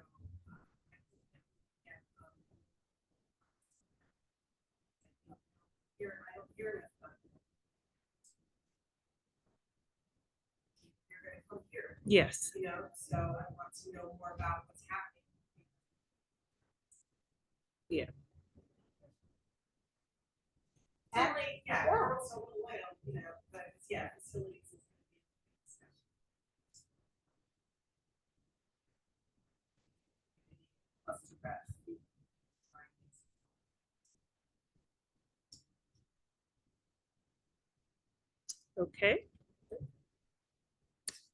yeah, I don't hear enough. You're gonna come here, Yes. you know, so I want to know more about what's happening. Yeah. Sadly, yeah, we're also a little oil, you know, but yeah, facilities is gonna be a discussion. Plus two breaths. Okay.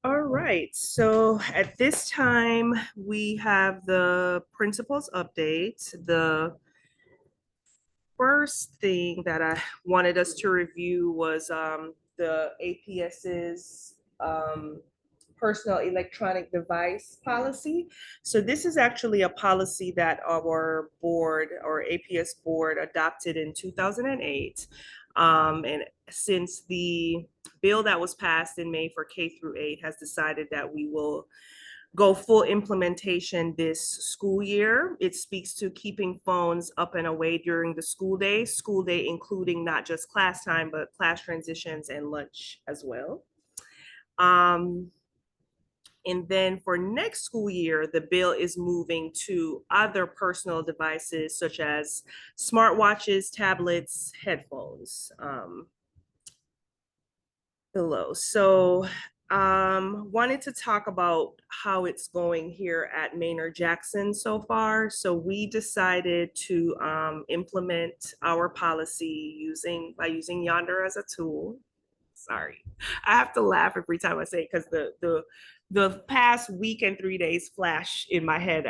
All right, so at this time, we have the principal's update. The first thing that I wanted us to review was the APS's personal electronic device policy. So this is actually a policy that our board or APS board adopted in 2008. And since the bill that was passed in May for K through 8 has decided that we will go full implementation this school year. It speaks to keeping phones up and away during the school day including not just class time, but class transitions and lunch as well. And then for next school year, the bill is moving to other personal devices such as smartwatches, tablets, headphones. Below. So wanted to talk about how it's going here at Maynard Jackson so far. So we decided to implement our policy by using Yonder as a tool. Sorry, I have to laugh every time I say it because the past week and 3 days flash in my head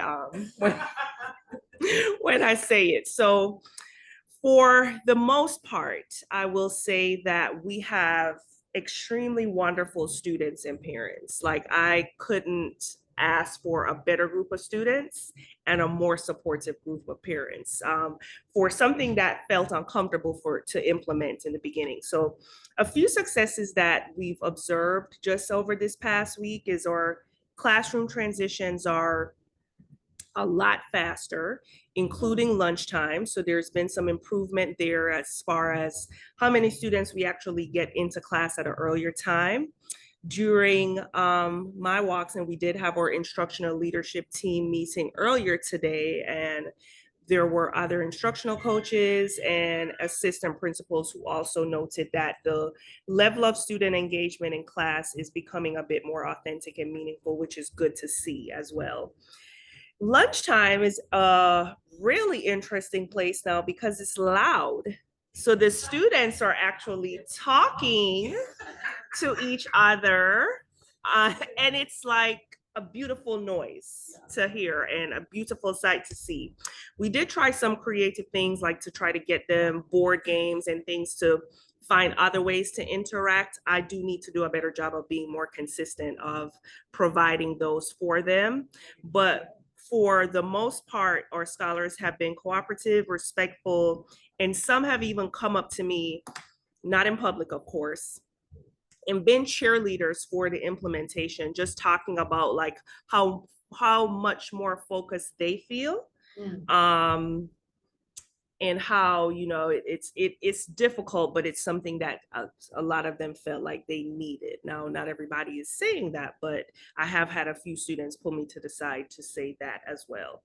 when I say it. So for the most part, I will say that we have extremely wonderful students and parents. Like I couldn't ask for a better group of students and a more supportive group of parents for something that felt uncomfortable to implement in the beginning. So a few successes that we've observed just over this past week is our classroom transitions are a lot faster, including lunchtime. So there's been some improvement there as far as how many students we actually get into class at an earlier time. During my walks, and we did have our instructional leadership team meeting earlier today, and there were other instructional coaches and assistant principals who also noted that the level of student engagement in class is becoming a bit more authentic and meaningful, which is good to see as well. Lunchtime is a really interesting place now because it's loud. So the students are actually talking to each other, and it's like a beautiful noise to hear and a beautiful sight to see. We did try some creative things like to try to get them board games and things to find other ways to interact. I do need to do a better job of being more consistent of providing those for them. But for the most part, our scholars have been cooperative, respectful, and some have even come up to me, not in public, of course, and been cheerleaders for the implementation, just talking about like how much more focused they feel. And how, you know, it's difficult, but it's something that a lot of them felt like they needed. Now, not everybody is saying that, but I have had a few students pull me to the side to say that as well.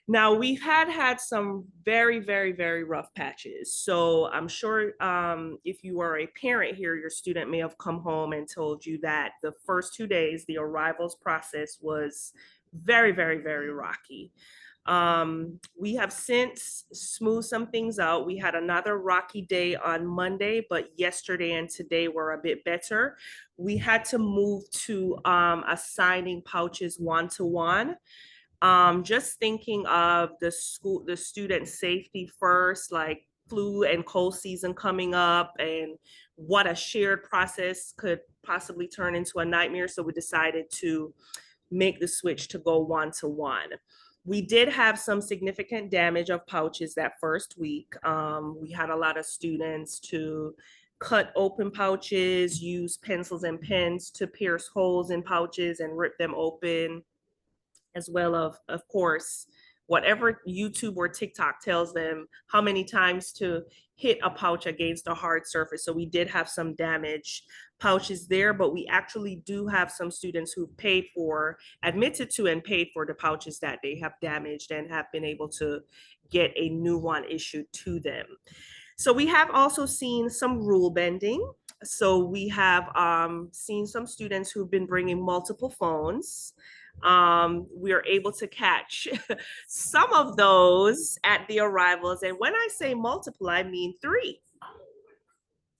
Now, we've had some very, very, very rough patches. So I'm sure if you are a parent here, your student may have come home and told you that the first 2 days, the arrivals process was very, very, very rocky. We have since smoothed some things out. We had another rocky day on Monday, but yesterday and today were a bit better. We had to move to assigning pouches one-to-one. Just thinking of the student safety first, like flu and cold season coming up and what a shared process could possibly turn into a nightmare. So we decided to make the switch to go one-to-one. We did have some significant damage of pouches that first week. We had a lot of students to cut open pouches, use pencils and pens to pierce holes in pouches and rip them open, as well of course, whatever YouTube or TikTok tells them how many times to hit a pouch against a hard surface. So we did have some damaged pouches there, but we actually do have some students who admitted to and paid for the pouches that they have damaged and have been able to get a new one issued to them. So we have also seen some rule bending. So we have seen some students who've been bringing multiple phones. We are able to catch some of those at the arrivals. And when I say multiple, I mean 3.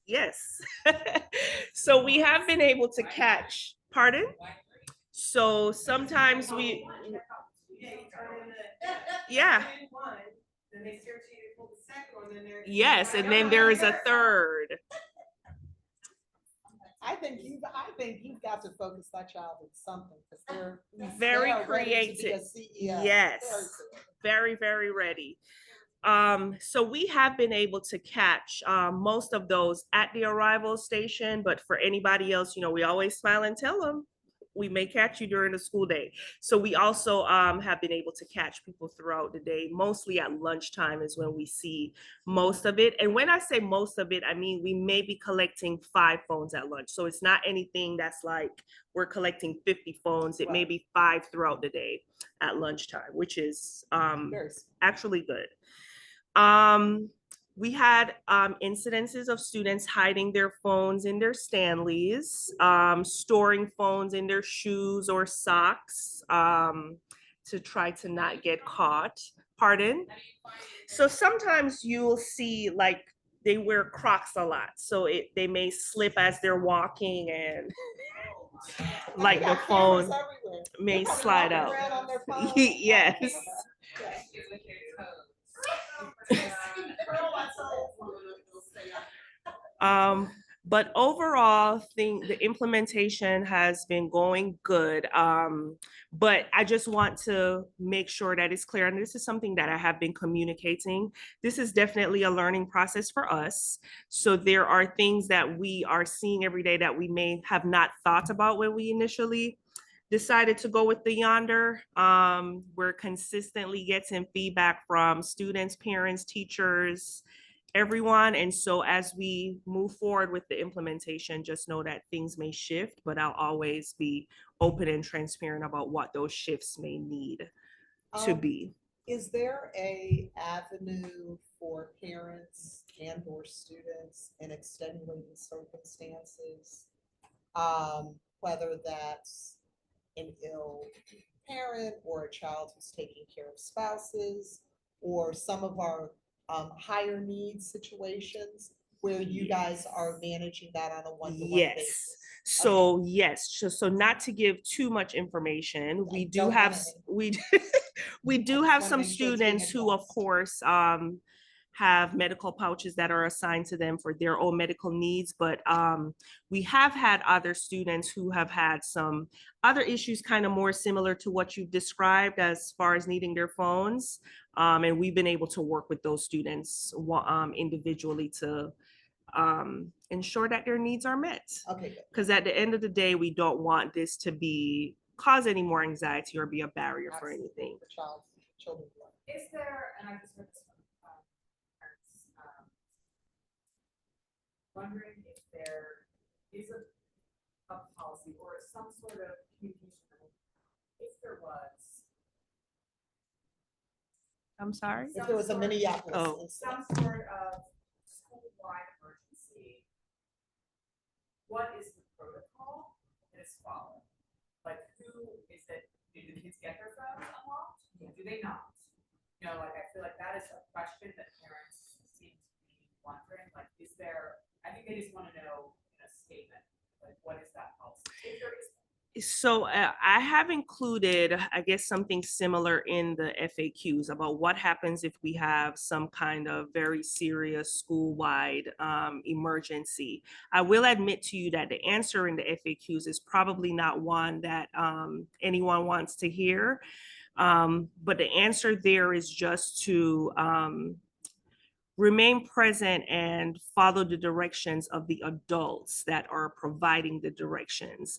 Yes. So we have been able to catch, pardon? So sometimes we, yeah. Yes, and then there is a third. I think you've got to focus that child with something because they're Very they are ready to be a creative. CEO. Yes, very, very ready. So we have been able to catch most of those at the arrival station, but for anybody else, we always smile and tell them we may catch you during the school day. So we also have been able to catch people throughout the day. Mostly at lunchtime is when we see most of it. And when I say most of it, I mean we may be collecting 5 phones at lunch. So it's not anything that's like we're collecting 50 phones. It may be 5 throughout the day at lunchtime, which is actually good. We had incidences of students hiding their phones in their Stanleys, storing phones in their shoes or socks to try to not get caught. Pardon? So sometimes you'll see like they wear Crocs a lot. So they may slip as they're walking and like the phone may slide out. Yes. But overall, the implementation has been going good. But I just want to make sure that it's clear, and this is something that I have been communicating. This is definitely a learning process for us. So there are things that we are seeing every day that we may have not thought about when we initially decided to go with the Yonder. We're consistently getting feedback from students, parents, teachers, everyone. And so as we move forward with the implementation, just know that things may shift, but I'll always be open and transparent about what those shifts may need to be. Is there a avenue for parents and or students in extenuating circumstances, whether that's an ill parent or a child who's taking care of spouses, or some of our higher needs situations where you guys are managing that on a one-to-one basis? So yes, so not to give too much information, we do have some students who, of course, have medical pouches that are assigned to them for their own medical needs, but we have had other students who have had some other issues kind of more similar to what you've described as far as needing their phones. And we've been able to work with those students individually to ensure that their needs are met. Okay, good. Because at the end of the day, we don't want this to cause any more anxiety or be a barrier for anything. For children. Is there, and I just heard this from parents, wondering if there is a policy or some sort of communication, if there was, I'm sorry. If there was a Minneapolis Oh. incident. Some sort of school-wide emergency, what is the protocol that is followed? Like, who is it, do the kids get their phones unlocked? Do they not? You know, like, I feel like that is a question that parents seem to be wondering, like, is there, I think they just want to know in a statement, like, what is that policy? If there is. So I have included, I guess, something similar in the FAQs about what happens if we have some kind of very serious school-wide emergency. I will admit to you that the answer in the FAQs is probably not one that anyone wants to hear. But the answer there is just to remain present and follow the directions of the adults that are providing the directions.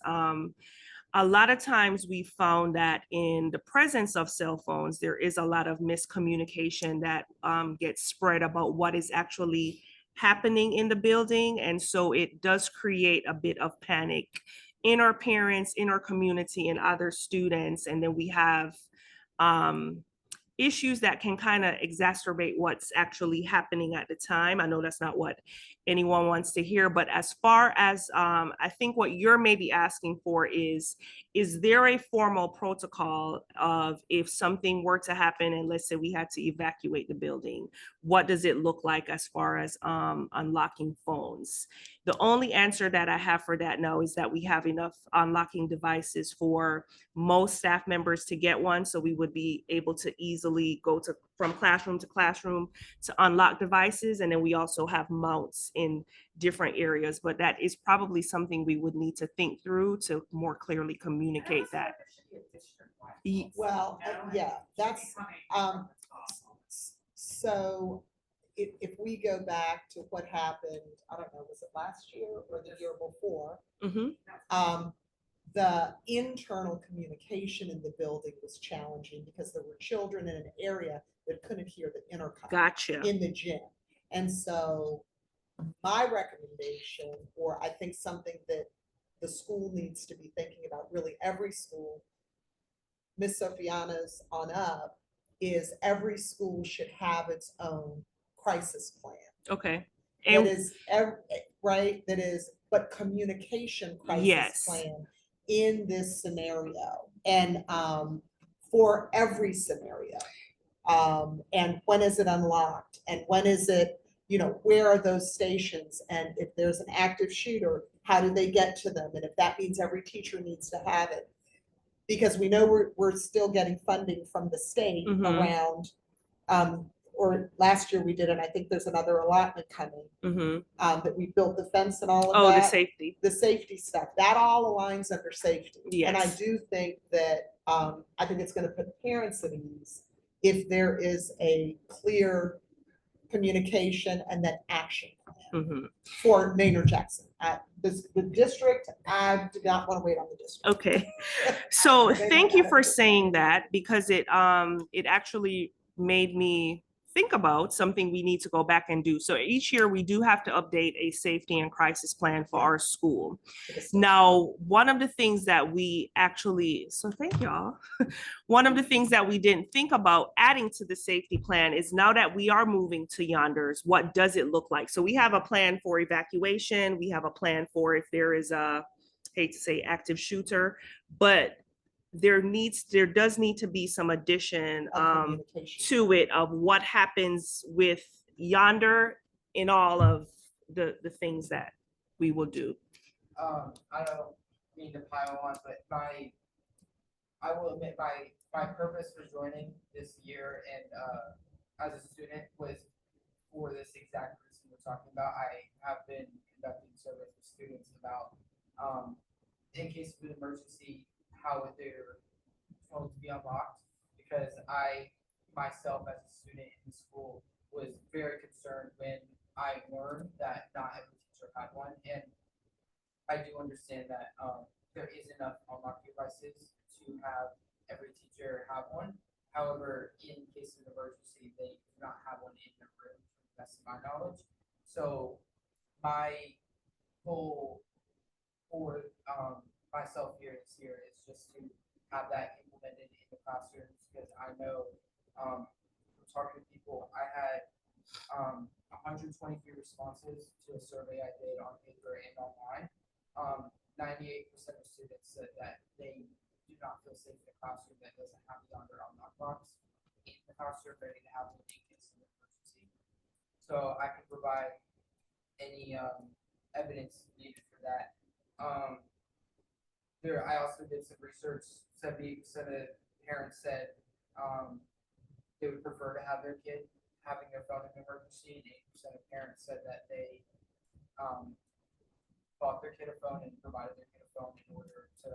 A lot of times we found that in the presence of cell phones, there is a lot of miscommunication that gets spread about what is actually happening in the building. And so it does create a bit of panic in our parents, in our community, and other students. And then we have issues that can kind of exacerbate what's actually happening at the time. I know that's not what anyone wants to hear, but as far as I think what you're maybe asking for is there a formal protocol of if something were to happen and let's say we had to evacuate the building, what does it look like as far as unlocking phones? The only answer that I have for that now is that we have enough unlocking devices for most staff members to get one. So we would be able to easily go from classroom to classroom to unlock devices. And then we also have mounts in different areas, but that is probably something we would need to think through to more clearly communicate that. Well, yeah, that's, so if we go back to what happened, I don't know, was it last year or the year before? The internal communication in the building was challenging because there were children in an area that couldn't hear the intercom. Gotcha. In the gym. And so my recommendation, or I think something that the school needs to be thinking about, really every school, Miss Sofiana's on up, is every school should have its own crisis plan. Okay. And that is, right, that is, but communication crisis yes. plan in this scenario and for every scenario. And when is it unlocked? And when is it, you know, where are those stations? And if there's an active shooter, how do they get to them? And if that means every teacher needs to have it. Because we know we're still getting funding from the state around, or last year we did it. I think there's another allotment coming that we built the fence and all of that. Oh, the safety stuff. That all aligns under safety. Yes. And I do think that, I think it's going to put parents at ease if there is a clear communication and then action plan for Maynard Jackson. The district, I do not want to wait on the district. Okay. So thank you for saying that, because it actually made me think about something we need to go back and do. So each year we do have to update a safety and crisis plan for our school. Now, one of the things that we actually, so thank y'all. One of the things that we didn't think about adding to the safety plan is now that we are moving to Yonders, what does it look like? So we have a plan for evacuation. We have a plan for if there is a, hate to say active shooter, but there does need to be some addition to it of what happens with Yonder in all of the things that we will do. I don't mean to pile on, but I will admit my purpose for joining this year and as a student was for this exact reason we're talking about. I have been conducting surveys with students about in case of an emergency, how they're going to be unlocked, because I myself as a student in school was very concerned when I learned that not every teacher had one, and I do understand that there is enough unlock devices to have every teacher have one. However, in case of an emergency, they do not have one in their room, to the best of my knowledge. So my goal for myself here this year is just to have that implemented in the classrooms, because I know we're responses to a survey I did on paper and online. 98% of students said that they do not feel safe in a classroom that doesn't have the Yonder unlock box in the classroom ready to have them in case of emergency. So I can provide any evidence needed for that. I also did some research. 70% of parents said they would prefer to have their kid having their phone in an emergency, and 80% of parents said that they bought their kid a phone and provided their kid a phone in order to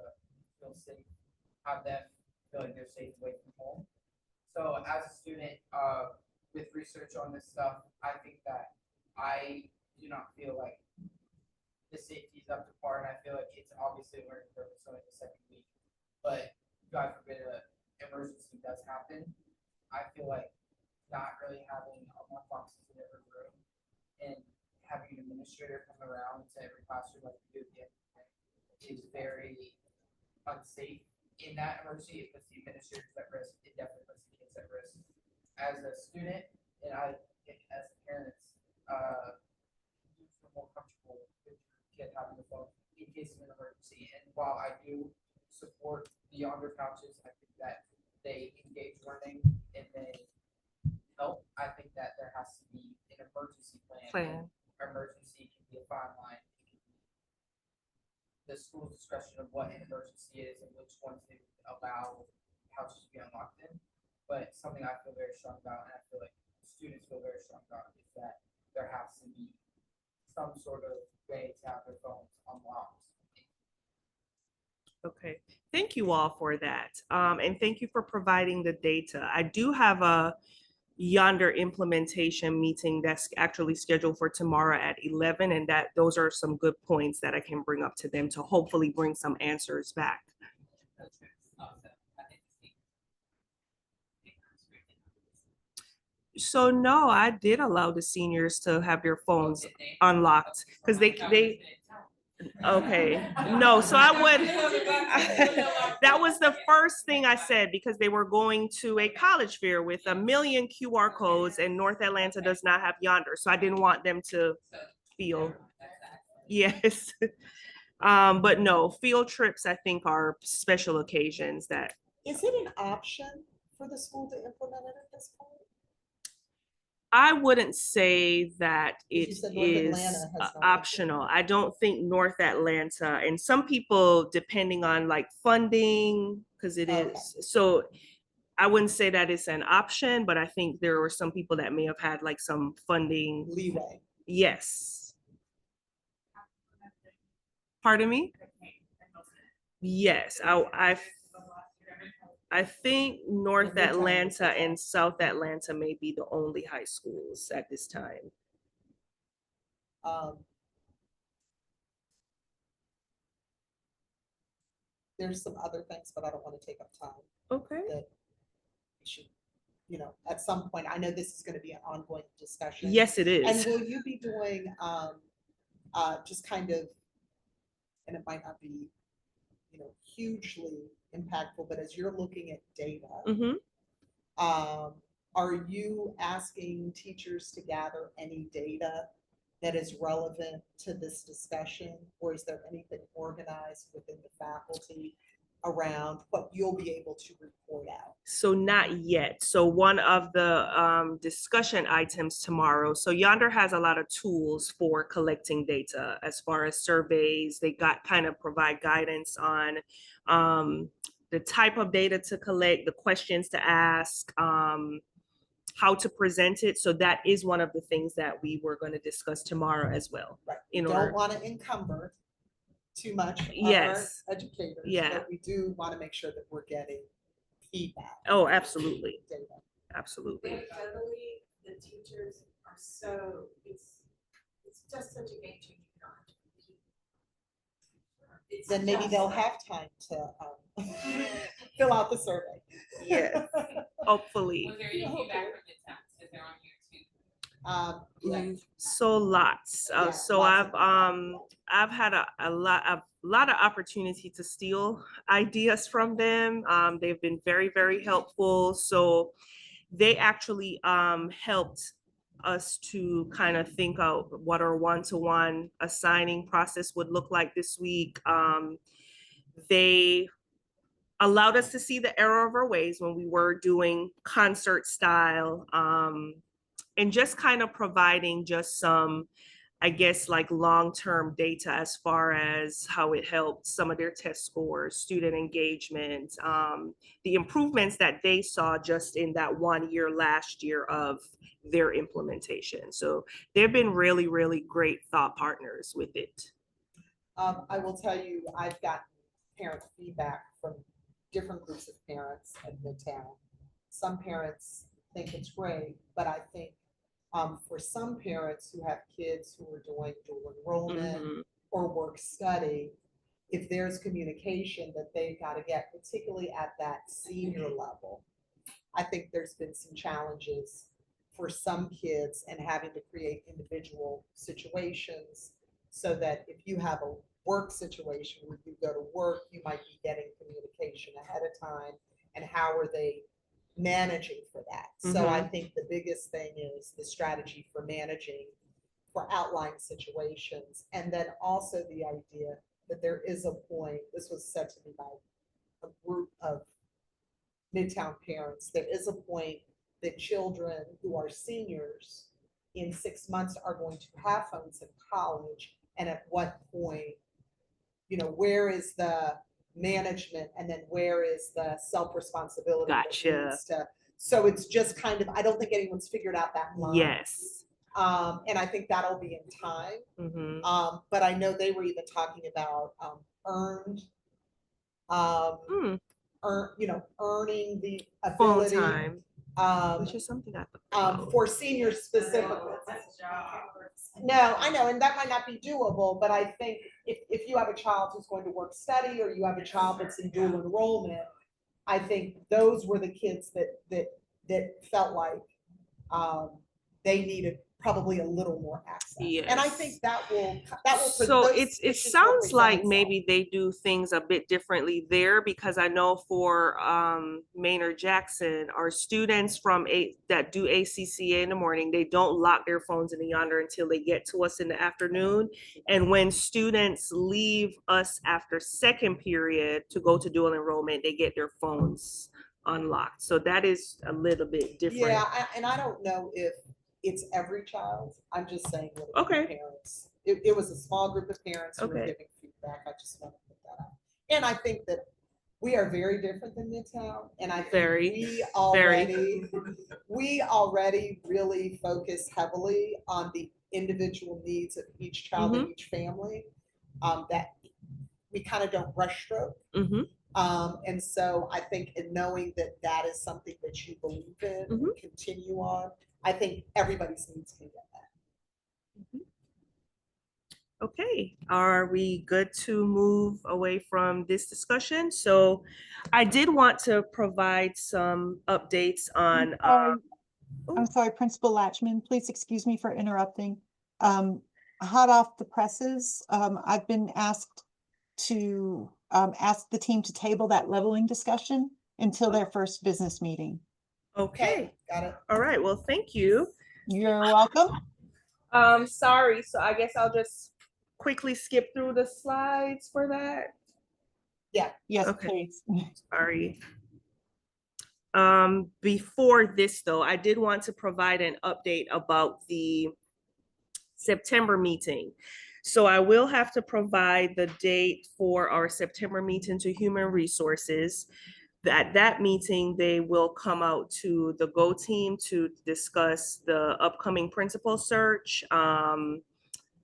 feel safe, have them feel like they're safe away from home. So as a student, with research on this stuff, I think that I do not feel like the safety is up to par, and I feel like it's obviously a learning curve, so in the second week. But God forbid an emergency does happen, I feel like not really having unlock boxes in every room and having an administrator come around to every classroom like we do at the end of the day is very unsafe. In that emergency, it puts the administrators at risk. It definitely puts the kids at risk. As a student, and I think as parents, you feel more comfortable with your kid having a phone in case of an emergency. And while I do support the Yonder pouches, I think that they engage learning and they help. I think that there has to be an emergency plan. Emergency can be a fine line. It can be the school's discretion of what an emergency is and which ones they allow pouches to be unlocked in. But something I feel very strong about, and I feel like students feel very strong about, is that there has to be some sort of way to have their phones unlocked. Okay, thank you all for that. And thank you for providing the data. I do have a Yonder implementation meeting that's actually scheduled for tomorrow at 11, and those are some good points that I can bring up to them to hopefully bring some answers back. So no, I did allow the seniors to have their phones unlocked because they okay, no, so I would, that was the first thing I said because they were going to a college fair with 1 million QR codes and North Atlanta does not have Yonder. So I didn't want them to feel, yes. But no, field trips, I think, are special occasions that. Is it an option for the school to implement it at this point? I wouldn't say that it You said North is Atlanta has not optional. I don't think North Atlanta, and some people, depending on like funding, because it Okay. is. So I wouldn't say that it's an option, but I think there were some people that may have had like some funding. Leeway. Yes. Pardon me? Yes, I think North Atlanta and South Atlanta may be the only high schools at this time. There's some other things, but I don't want to take up time. Okay. That we should, at some point, I know this is going to be an ongoing discussion. Yes, it is. And will you be doing just kind of, and it might not be, hugely impactful, but as you're looking at data, are you asking teachers to gather any data that is relevant to this discussion, or is there anything organized within the faculty around what you'll be able to report out? So not yet. So one of the discussion items tomorrow, so Yonder has a lot of tools for collecting data as far as surveys. They kind of provide guidance on the type of data to collect, the questions to ask, how to present it. So that is one of the things that we were going to discuss tomorrow as well. Right. You don't want to encumber too much of yes. our educators. Yeah. But we do want to make sure that we're getting feedback. Oh, absolutely. Data. Absolutely. Anecdotally, the teachers are so, it's just such a game changer. Then maybe they'll have time to fill out the survey. Yeah, hopefully. Was there any feedback from the temps? Is there on here too? So lots. Yeah, So lots I've had a lot of opportunity to steal ideas from them. They've been very, very helpful. So they actually helped us to kind of think out what our one-to-one assigning process would look like this week. They allowed us to see the error of our ways when we were doing concert style, and just kind of providing just some, I guess, like long-term data as far as how it helped some of their test scores, student engagement, the improvements that they saw just in that 1 year last year of their implementation. So they've been really, really great thought partners with it. I will tell you, I've gotten parent feedback from different groups of parents at Midtown. Some parents think it's great, but I think for some parents who have kids who are doing dual enrollment or work study, if there's communication that they've got to get, particularly at that senior level, I think there's been some challenges for some kids and having to create individual situations so that if you have a work situation where you go to work, you might be getting communication ahead of time, and how are they managing for that? So I think the biggest thing is the strategy for managing for outlying situations, and then also the idea that there is a point, this was said to me by a group of Midtown parents, there is a point that children who are seniors in 6 months are going to have phones in college, and at what point, you know, where is the management, and then where is the self-responsibility? Gotcha. So it's just kind of, I don't think anyone's figured out that line. Yes. And I think that'll be in time. But I know they were even talking about earned, you know, earning the Full ability, time, which is something I thought for seniors specifically. No, I know, and that might not be doable, but I think if you have a child who's going to work study, or you have a child that's in dual enrollment, I think those were the kids that felt like they needed probably a little more access. Yes. And I think that will so it sounds like maybe they do things a bit differently there, because I know for Maynard Jackson, our students from that do ACCA in the morning, they don't lock their phones in the yonder until they get to us in the afternoon. And when students leave us after second period to go to dual enrollment, they get their phones unlocked. So that is a little bit different. Yeah, and I don't know if it's every child. I'm just saying what Okay. parents. It was a small group of parents who were giving feedback. I just want to put that out. And I think that we are very different than Midtown. And I think we already really focus heavily on the individual needs of each child and each family. That we kind of don't brush stroke. And so I think in knowing that that is something that you believe in and continue on, I think everybody's needs can get that. Okay, are we good to move away from this discussion? So I did want to provide some updates on. I'm sorry, Principal Latchman, please excuse me for interrupting. Hot off the presses, I've been asked to ask the team to table that leveling discussion until their first business meeting. Okay, got it. All right, well, thank you. You're welcome. Sorry, so I guess I'll just quickly skip through the slides for that. Yeah. Yes, Okay. please. Sorry. Before this though, I did want to provide an update about the September meeting. So I will have to provide the date for our September meeting to Human Resources. At that meeting, they will come out to the GO team to discuss the upcoming principal search.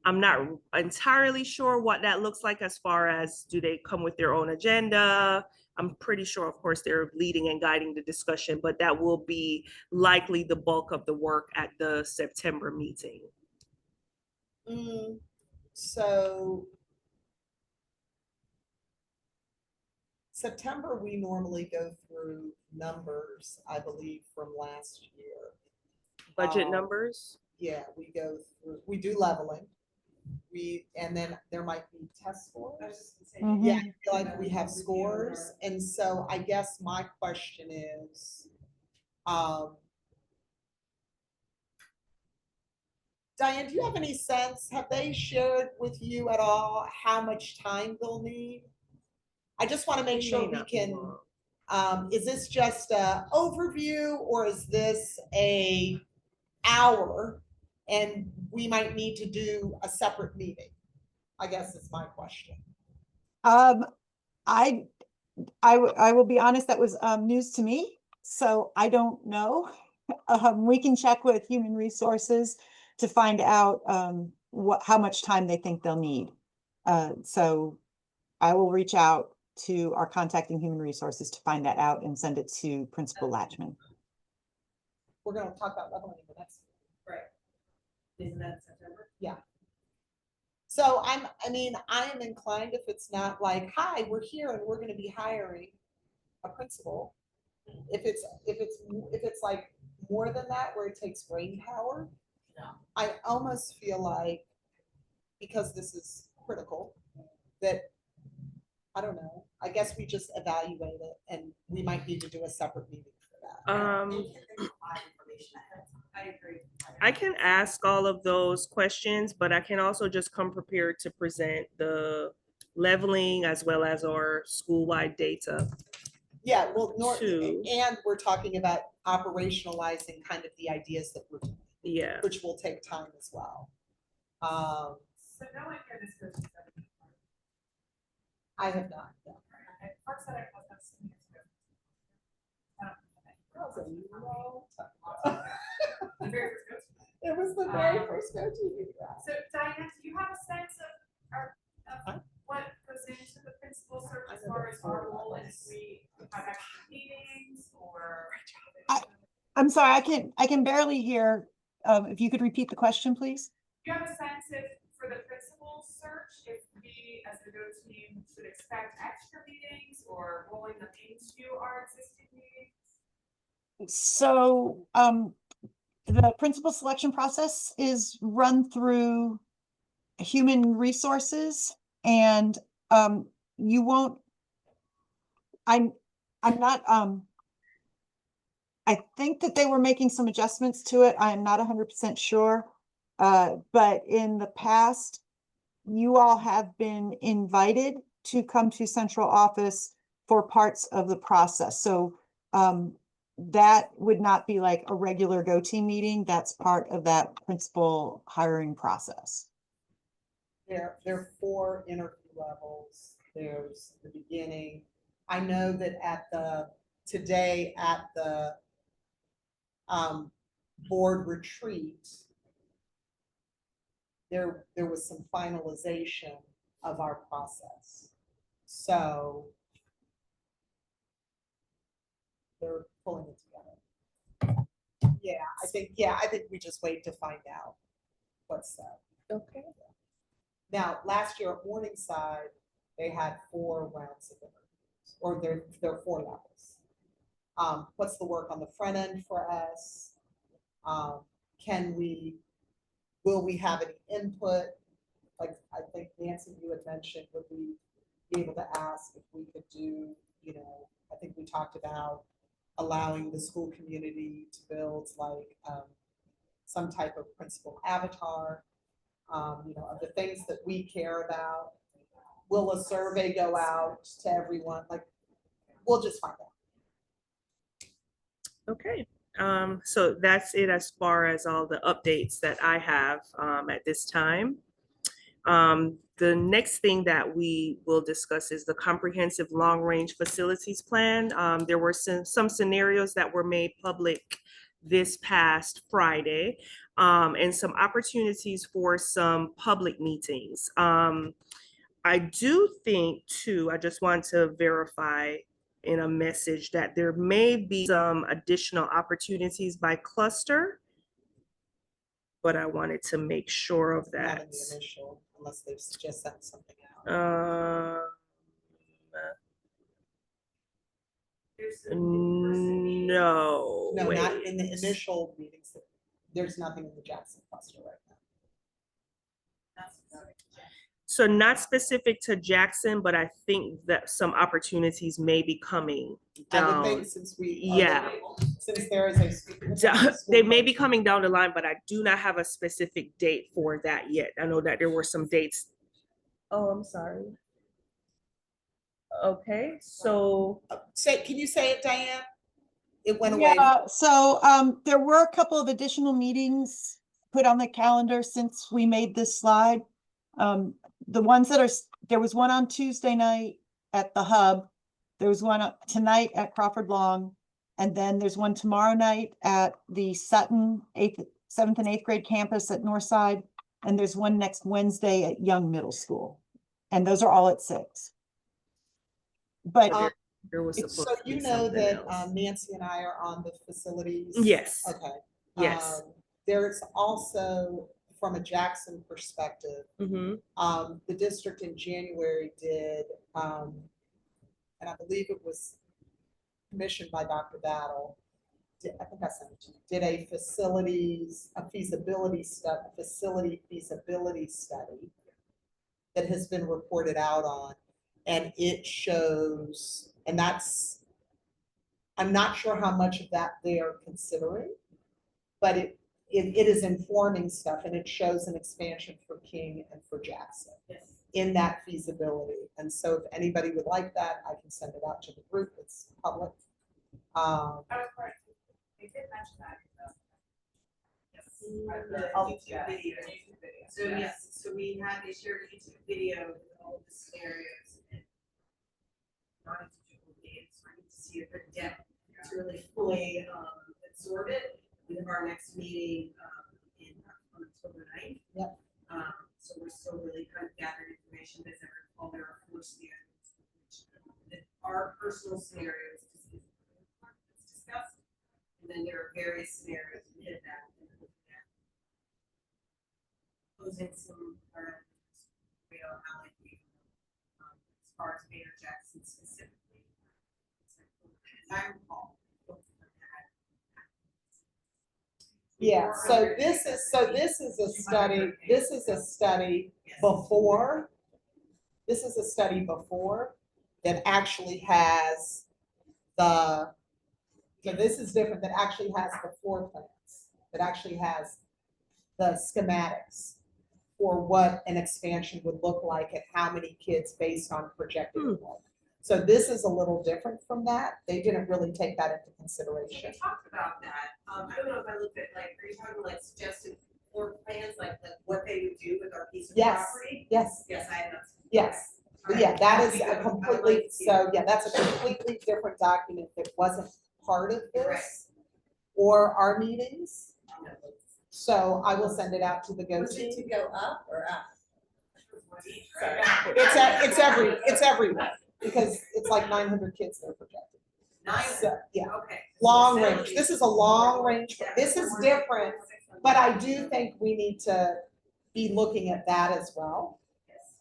I'm not entirely sure what that looks like as far as do they come with their own agenda. I'm pretty sure, of course, they're leading and guiding the discussion, but that will be likely the bulk of the work at the September meeting. So September, we normally go through numbers, I believe, from last year. Budget numbers? Yeah, we go through, we do leveling. And then there might be test scores. Yeah, I feel like we have scores. And so I guess my question is, Diane, do you have any sense, have they shared with you at all how much time they'll need? I just want to make sure we can, is this just a overview or is this a hour? And we might need to do a separate meeting, I guess is my question. I will be honest, that was news to me, so I don't know. We can check with Human Resources to find out how much time they think they'll need. So I will reach out to our contact in Human Resources to find that out and send it to Principal Latchman. We're going to talk about leveling in the next. Right. Isn't that September? Yeah. So I am inclined, if it's not like, hi, we're here and we're going to be hiring a principal. If it's like more than that, where it takes brain power, Yeah. I almost feel like, because this is critical, that, I don't know, I guess we just evaluate it and we might need to do a separate meeting for that. And can they provide information ahead of time? I agree. I can ask all of those questions, but I can also just come prepared to present the leveling as well as our school-wide data. Yeah, well, Two. and we're talking about operationalizing kind of the ideas that we're doing, Yeah. which will take time as well. So no one here this goes to 70. I have not. No. Okay, Parks that I was some years ago. That was a long time. The very first go-to. It was the very first go-to. So Diane, do you have a sense of what goes into the principal search as far as our role, and if we have extra meetings or? I'm sorry, I can barely hear. If you could repeat the question, please. Do you have a sense if, for the principal search, if we as the GO team should expect extra meetings or rolling them into our existing meetings? So the principal selection process is run through Human Resources, and you won't, I'm not, I think that they were making some adjustments to it. I am not 100% sure. But in the past, you all have been invited to come to central office for parts of the process. So that would not be like a regular GO team meeting. That's part of that principal hiring process. There are 4 interview levels. There's the beginning. I know that today at the board retreat, there was some finalization of our process. So they're pulling it together. Yeah, I think we just wait to find out what's said. Okay. Now, last year at Morningside, they had 4 rounds of interviews, or there are 4 levels. What's the work on the front end for us? Will we have any input? Like, I think Nancy, you had mentioned, would we be able to ask if we could do, I think we talked about allowing the school community to build like some type of principal avatar, of the things that we care about. Will a survey go out to everyone? Like, we'll just find out. Okay. So that's it as far as all the updates that I have at this time. The next thing that we will discuss is the comprehensive long-range facilities plan. There were some scenarios that were made public this past Friday, and some opportunities for some public meetings. I do think too, I just want to verify in a message that there may be some additional opportunities by cluster, but I wanted to make sure of that. Not in the initial, unless they've just sent something out. No. No, wait. not in the initial meetings. There's nothing in the Jackson cluster right now. So not specific to Jackson, but I think that some opportunities may be coming down. I would think since we. Yeah. since there is a speaker. They may be coming down the line, but I do not have a specific date for that yet. I know that there were some dates. Oh, I'm sorry. Okay, so Can you say it, Diane? It went away. Yeah, so there were a couple of additional meetings put on the calendar since we made this slide. The ones that are, there was one on Tuesday night at the Hub. There was one tonight at Crawford Long. And then there's one tomorrow night at the Sutton 7th and 8th grade campus at Northside. And there's one next Wednesday at Young Middle School. And those are all at 6. But there was so supposed to be you know something that else. Nancy and I are on the facilities. Yes. Okay. Yes. There's also, from a Jackson perspective, Mhm. the district in January did, and I believe it was commissioned by Dr. Battle. I think I sent it to you. Did a facility feasibility study that has been reported out on, and it shows, and that's, I'm not sure how much of that they are considering, but it is informing stuff, and it shows an expansion for King and for Jackson in that feasibility. And so if anybody would like that, I can send it out to the group. It's public. I was correct. They did mention that. Yes. The Oh, YouTube yes, video. the YouTube video. So yes, so they shared a YouTube video with all the scenarios. And not into duplicate data, so I need to see if the depth to really fully absorb it. We have our next meeting in on October 9th. Yep. So we're still really kind of gathering information. As I recall, there are 4 scenarios. That are personal scenarios it's discussed. And then there are various scenarios within that. Posing some, you know, how like we, as far as Maynard Jackson specifically. As I recall. Yeah, so this is a study, before, this is a study before that actually has so this is different, that actually has the floor plans, that actually has the schematics for what an expansion would look like and how many kids based on projected enrollment. So this is a little different from that. They didn't really take that into consideration. We talked about that. I don't know if I looked at like, are you talking like suggested floor plans, like what they would do with our piece of property? Yes, Yes, I have not. yes. All Yeah, right. that is That'd be a good. I would completely, like to see so that. yeah, that's a completely different document that wasn't part of Right. this or our meetings. So I will send it out to the Go Was it team. to go up or up? It's everywhere because it's like 900 kids that are projected. So, yeah, Okay. long range. This is a long range. This is different, but I do think we need to be looking at that as well.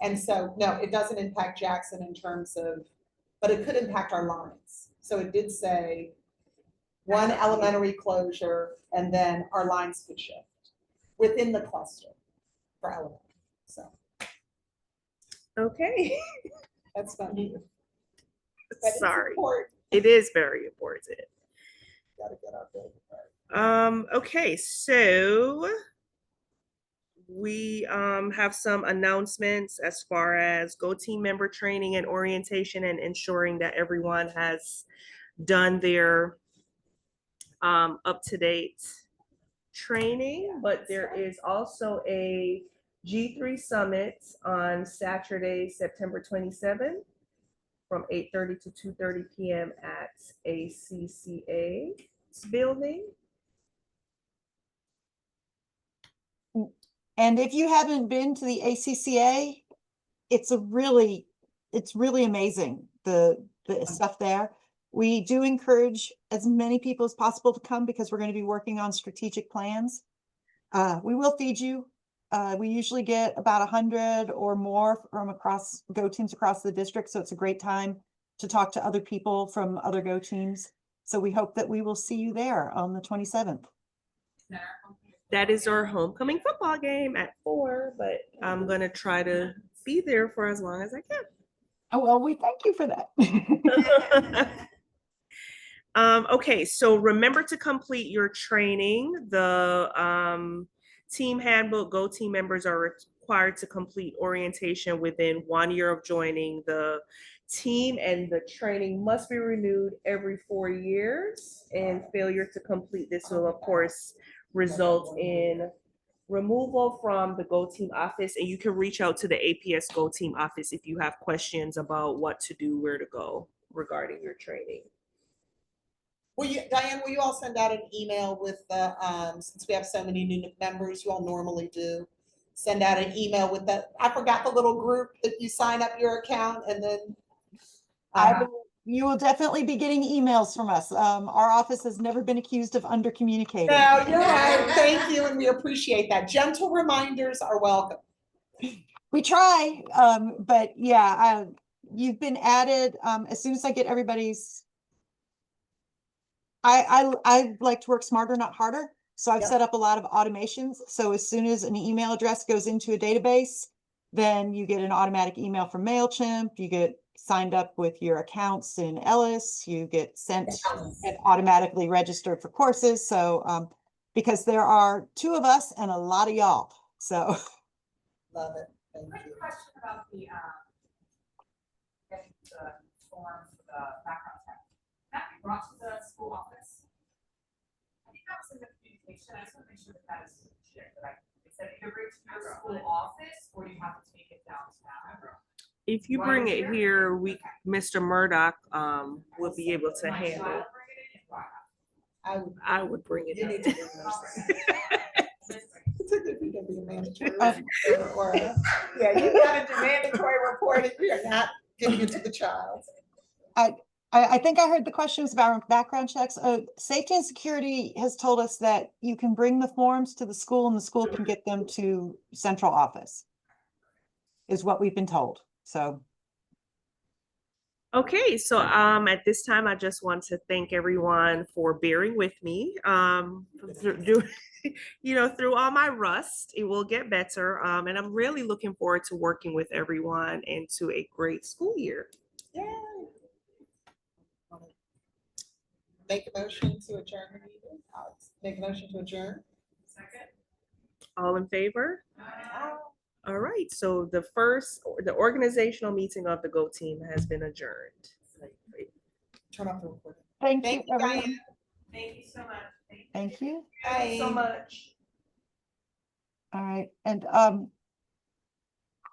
And so, no, it doesn't impact Jackson in terms of, but it could impact our lines. So it did say one elementary closure and then our lines could shift within the cluster for elementary. So Okay. that's not new. But it's Sorry. important. It is very important. Gotta get our building right. Okay, so we have some announcements as far as Go Team member training and orientation and ensuring that everyone has done their up-to-date training, but there is also a G3 Summit on Saturday, September 27th from 8:30 to 2:30 p.m. at ACCA's building. And if you haven't been to the ACCA, it's really amazing, the stuff there. We do encourage as many people as possible to come because we're going to be working on strategic plans. We will feed you. We usually get about 100 or more from across Go teams across the district. So it's a great time to talk to other people from other Go teams. So we hope that we will see you there on the 27th. That is our homecoming football game at 4, but I'm going to try to be there for as long as I can. Oh, well, we thank you for that. Okay, so remember to complete your training. The team handbook, Go Team members are required to complete orientation within 1 year of joining the team, and the training must be renewed every 4 years. And failure to complete this will, of course, result in removal from the Go Team office. And you can reach out to the APS Go Team office if you have questions about what to do, where to go regarding your training. Diane, will you all send out an email with the, since we have so many new members, you all normally do, send out an email with that, I forgot the little group that you sign up your account and then. You will definitely be getting emails from us. Our office has never been accused of under communicating. No, you're right. Thank you, and we appreciate that. Gentle reminders are welcome. We try, but yeah, you've been added. As soon as I get everybody's, I like to work smarter, not harder. So I've Yep. set up a lot of automations. So as soon as an email address goes into a database, then you get an automatic email from MailChimp. You get signed up with your accounts in Ellis. You get sent and automatically registered for courses. So because there are 2 of us and a lot of y'all. So Love it. Thank Quick you. question about the, getting the forms for the background check. Can that be brought to the school office? I think that was in the communication. I just want to make sure that that is shared, that it said either bring it to your school office or you have to take it downtown. If you bring it here, Mr. Murdoch will be able to My handle. child bring it in, or I have to? I would bring it You need in. to bring those. That's great. It's a good, you can be a manager or yeah, you got to do mandatory reporting. We are not giving it to the child. I think I heard the questions about background checks. Safety and Security has told us that you can bring the forms to the school and the school can get them to central office, is what we've been told. So. Okay, so at this time, I just want to thank everyone for bearing with me. Through all my rust, it will get better. And I'm really looking forward to working with everyone and to a great school year. Yay. Make a motion to adjourn the meeting. Make a motion to adjourn. Second. All in favor? Aye. All right, so the organizational meeting of the Go Team has been adjourned. Turn off the recording. Thank Thank you, you, everyone. Diane. Thank you so much. Thank you. Thank you so Bye. much. All right. And